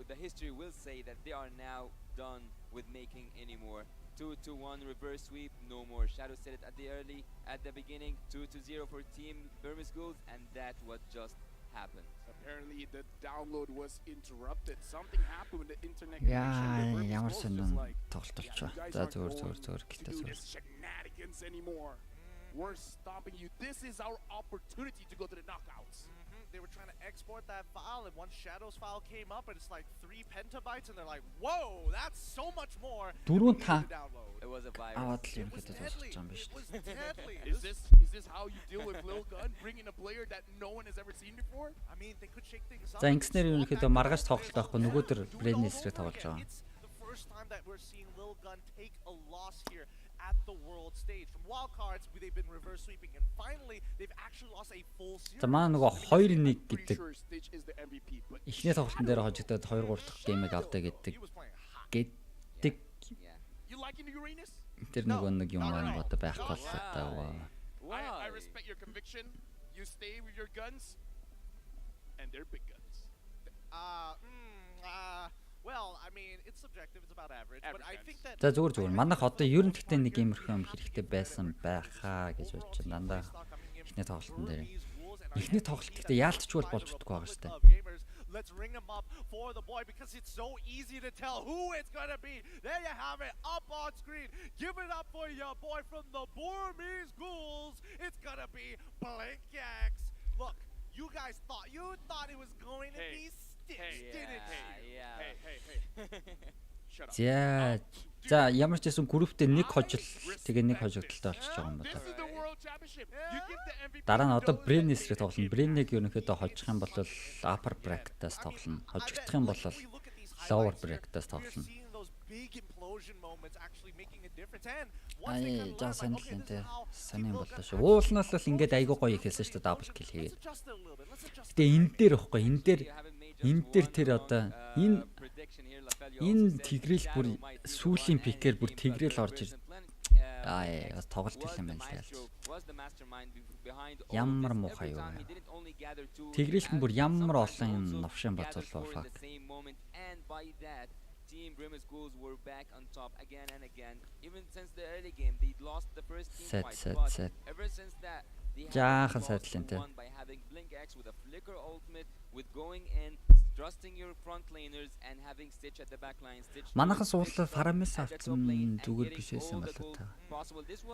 The history will say that they are now done with making any more. 2-1 reverse sweep. No more. Shadow said it at the beginning. 2-0 for Team Burmese Ghouls, and that's what just happened. Apparently the download was interrupted. Something happened with the internet connection. Yeah, ямар сонин тоглолтолч. За зүгээр гэтээ зүгээр. Shenanigans anymore. We're stopping you. This is our opportunity to go to the knockouts. They were trying to export that file, and once Shadow's file came up, and it's like 3 petabytes, and they're like, "Whoa, that's so much more." It was a virus. Is this how you deal with Lilgun, bringing a player that no one has ever seen before? I mean, they could shake things up. За ингэснээр ерөнхийдөө маргааш тоглолт байхгүй нөгөөдөр Брейн эсрэг тоглож байгаа. It's the first time that we're seeing Lilgun take a loss here at the world stage. From wild cards, they've been reverse sweeping, and finally they've actually lost a full series. За манай нөгөө 2-1 гэдэг эхний тоглолтын дээр хожигдоод 2-3 дахь геймийг авдаг гэдэг. Тэр нөгөө нэг юм аа одоо байхгүй л таа. I respect your conviction. You stay with your guns, and they're big guns. Well, I mean, it's subjective. It's about average, but I think that. За зүгээр манайх одоо ер нь гэхдээ нэг иймэрхүү юм хэрэгтэй байсан байхаа гэж бодож байна. Дандаа эхний тоглолтын дээр. Эхний тоглолт гэхдээ яалтчгүй болж чадахгүй байгаа шүү дээ. Let's ring him up for the boy because it's so easy to tell who it's gonna be. There you have it up on screen. Give it up for your boy from the Burmese Ghouls. It's gonna be Blink X. Look, You guys thought it was going to be Stitch, didn't you? Shut up. За ямар ч гэсэн групптэй нэг хожил тэгээ нэг хожигдолтой болчихж байгаа юм байна. This is the world championship. You give the MVP. Дараа нь одоо Бреннесрийг тоглоно. Бреннег ерөнхийдөө хожих юм бол upper bracket-аас тоглоно. Хожигдох юм бол lower bracket-аас тоглоно. За саналтай саний боллоо шүү. Уулнаас л ингээд айгуу гоё ихэлсэн шүү дээ double kill хийгээд. Гэтэ энэ дээр ихгүй энэ дээр тэр одоо энэ тэгрэл бүр сүүлийн пикээр бүр тэгрэл орж ир. Бас тоглолт юм байна л ялч. Ямар муухай юу. Тэгрэл бүр ямар олон новшин бацуулсан фак. Team Brim's goals were back on top again and again. Even since the early game, they lost the first team fight. But ever since that, they have won by having Blink X with a flicker ultimate, with going in, trusting your front laners, and having Stitch at the back line. Stitch. Манайхан суулаа фарамес авсан зүгээр биш байсан болоо та.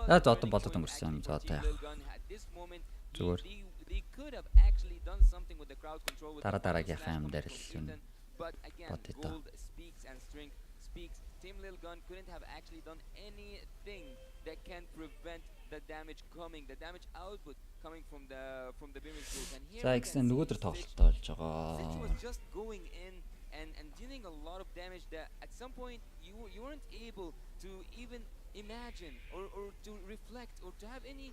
За одоо болоод өнгөрсөн юм. За одоо яах. Зүгээр. They could have actually done something with the crowd control. Дараагийнхаа юм дээр л юм. But again, gold speaks and strength speaks. Team Lil Gun couldn't have actually done anything that can prevent the damage output coming from the Brim's goals. And here за ихсэн нөгөөдөр тоглолттой болж байгаа. Stitch was just going in and dealing a lot of damage that at some point you weren't able to even imagine or to reflect or to have any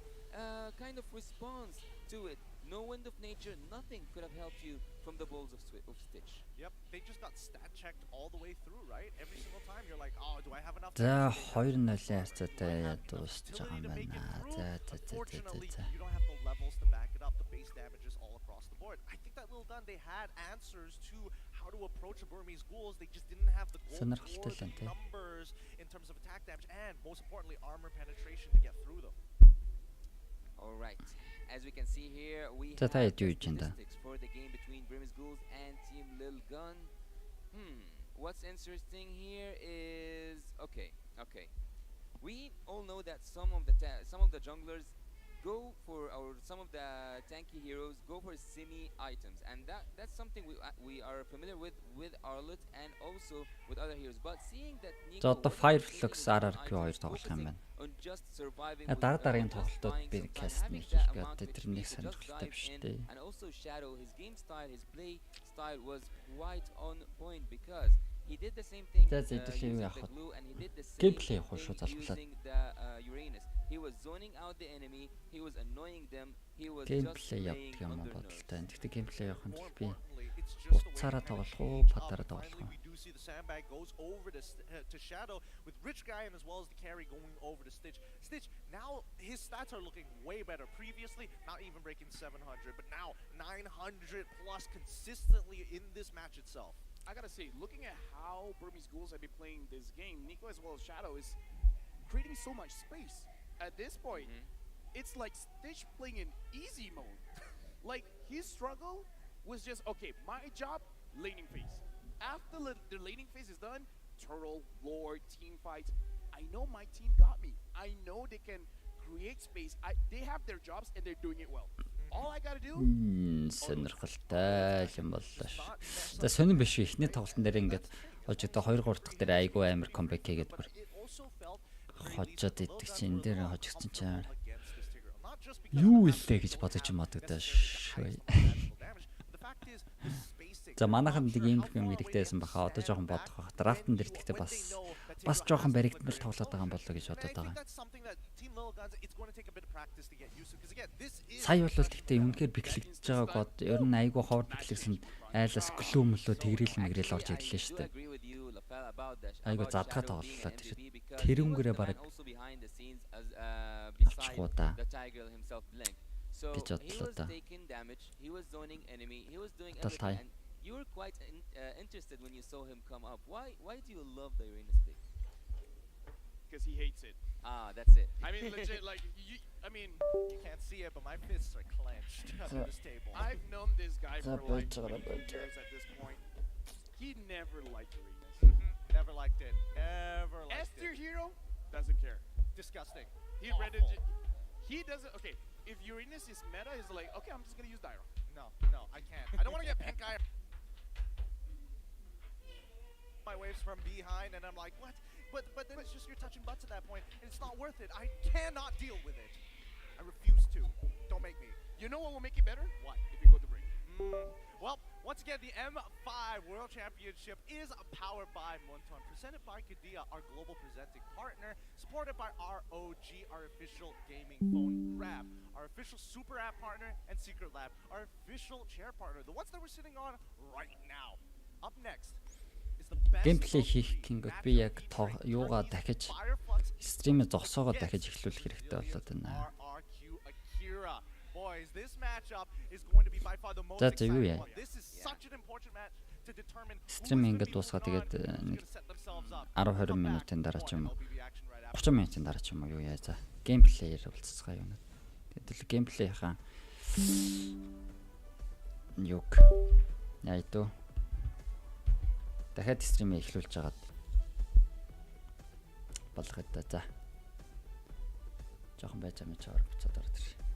kind of response to it. No wind of nature, nothing could have helped you from the balls of Stitch. Yep, they just got stat checked all the way through, right? Every single time you're like, oh, do I have enough? За 2-0 яарцаатай дуусч байгаа юм байна. Unfortunately, you don't have the levels to back it up. The base damage is all across the board. I think that Lil Gun, they had answers to how to approach the Burmese ghouls. They just didn't have the gold numbers in terms of attack damage and, most importantly, armor penetration to get through them. All right. As we can see here, we have statistics for the game between Brim's Ghouls and Team Lil Gun. What's interesting here is okay. We all know that some of the junglers go for, or some of the tanky heroes go for semi items, and that's something we are familiar with Arlet and also with other heroes. But seeing that Nico одоо Fireflux RRQ 2 тоглох юм байна. Дараагийн тоглолтод би каст нэг хийх гэдэг тэрнийг сонирхолтой биш дээ. And also Shadow, his game style, his play style was quite on point because he did the same thing за using the glue and he did the same геймплей явах шүү залхуулаад. Using the Uranus. He was zoning out the enemy, he was annoying them, he was just playing юм under бодлоо. nerves. Тэгтээ геймплей явахын тулд би уцаараа тоглох уу, падаараа тоглох уу? We do see the sandbag goes over to Shadow with Rich Guy and as well as the carry going over to Stitch. Stitch, now his stats are looking way better. Previously, not even breaking 700, but now 900 plus consistently in this match itself. I gotta say, looking at how Burmese Ghouls have been playing this game, Nico as well as Shadow is creating so much space. At this point, it's like Stitch playing in easy mode. Like, his struggle was just, okay, my job, laning phase. After the laning phase is done, turtle, lord, team fights, I know my team got me. I know they can create space. They have their jobs and they're doing it well. All I gotta do сонирхолтой юм боллоо шүү. За сонирн биш ихний тоглолтын дээр ингээд хожигдоо 2 3 дахь дээр айгүй амар комбек хийгээд бүр хожоод идэх чинь энэ дээр хожигдсон чинь юу илээ гэж бодож модогдоо шүү. За манайхан нэг юм хэрэгтэй байсан баха. Одоо жоохон бодох бах. Драфтын дээр гэхдээ бас жоохон баригдмал тоглоод байгаа юм болоо гэж бодоод байгаа. Сая бол гэхдээ үнэхээр биклэгдэж байгааг бод. Ер нь айгүй ховор биклэгсэн айлаас глүү мөлөө тэгрэл мэгрэл орж ирлээ шүү дээ. Айгүй задгаа тоглолоо тэр. Тэрнгэрээ бараг авчихгүй да. гэж бодлоо да. Талтай. You were quite interested when you saw him come up. Why do you love the Uranus pick? because he hates it. Ah, that's it. I mean, legit, like, you can't see it, but my fists are clenched under this table. I've known this guy for like 20 years at this point. He never liked Uranus. Never liked it. Ever liked S tier it. hero doesn't care. Disgusting. He Awful. he doesn't. Okay, if Uranus is meta, he's like, okay, I'm just gonna use Dyro. No, I can't. I don't want to get pink eye. My waves from behind, and I'm like, what? But then it's just you're touching butts at that point, and it's not worth it. I cannot deal with it. I refuse to. Don't make me. You know what will make it better? What? If you go to break. Well, once again, the M5 World Championship is powered by Monton, presented by Kadia, our global presenting partner, supported by ROG, our official gaming phone grab, our official super app partner, and Secret Lab, our official chair partner, the ones that we're sitting on right now. Up next is the best геймплей хийх гингөт би яг юугаа дахиж стримээ зогсоогоо дахиж эхлүүлэх хэрэгтэй болоод байна. Boys, this matchup is going to be by far the most exciting one. This is such an important match to determine стрим ингээд дуусгаад тэгээд нэг 10-20 минутын дараа ч юм уу 30 минутын дараа ч юм уу юу яа за геймплеер уулзцгаа юм. Тэгээд л геймплейхаа юг яа итөө дахиад стримээ эхлүүлж хагаад болох гэдэг за жоохон байж амиж аваад буцаад ороод ирээ.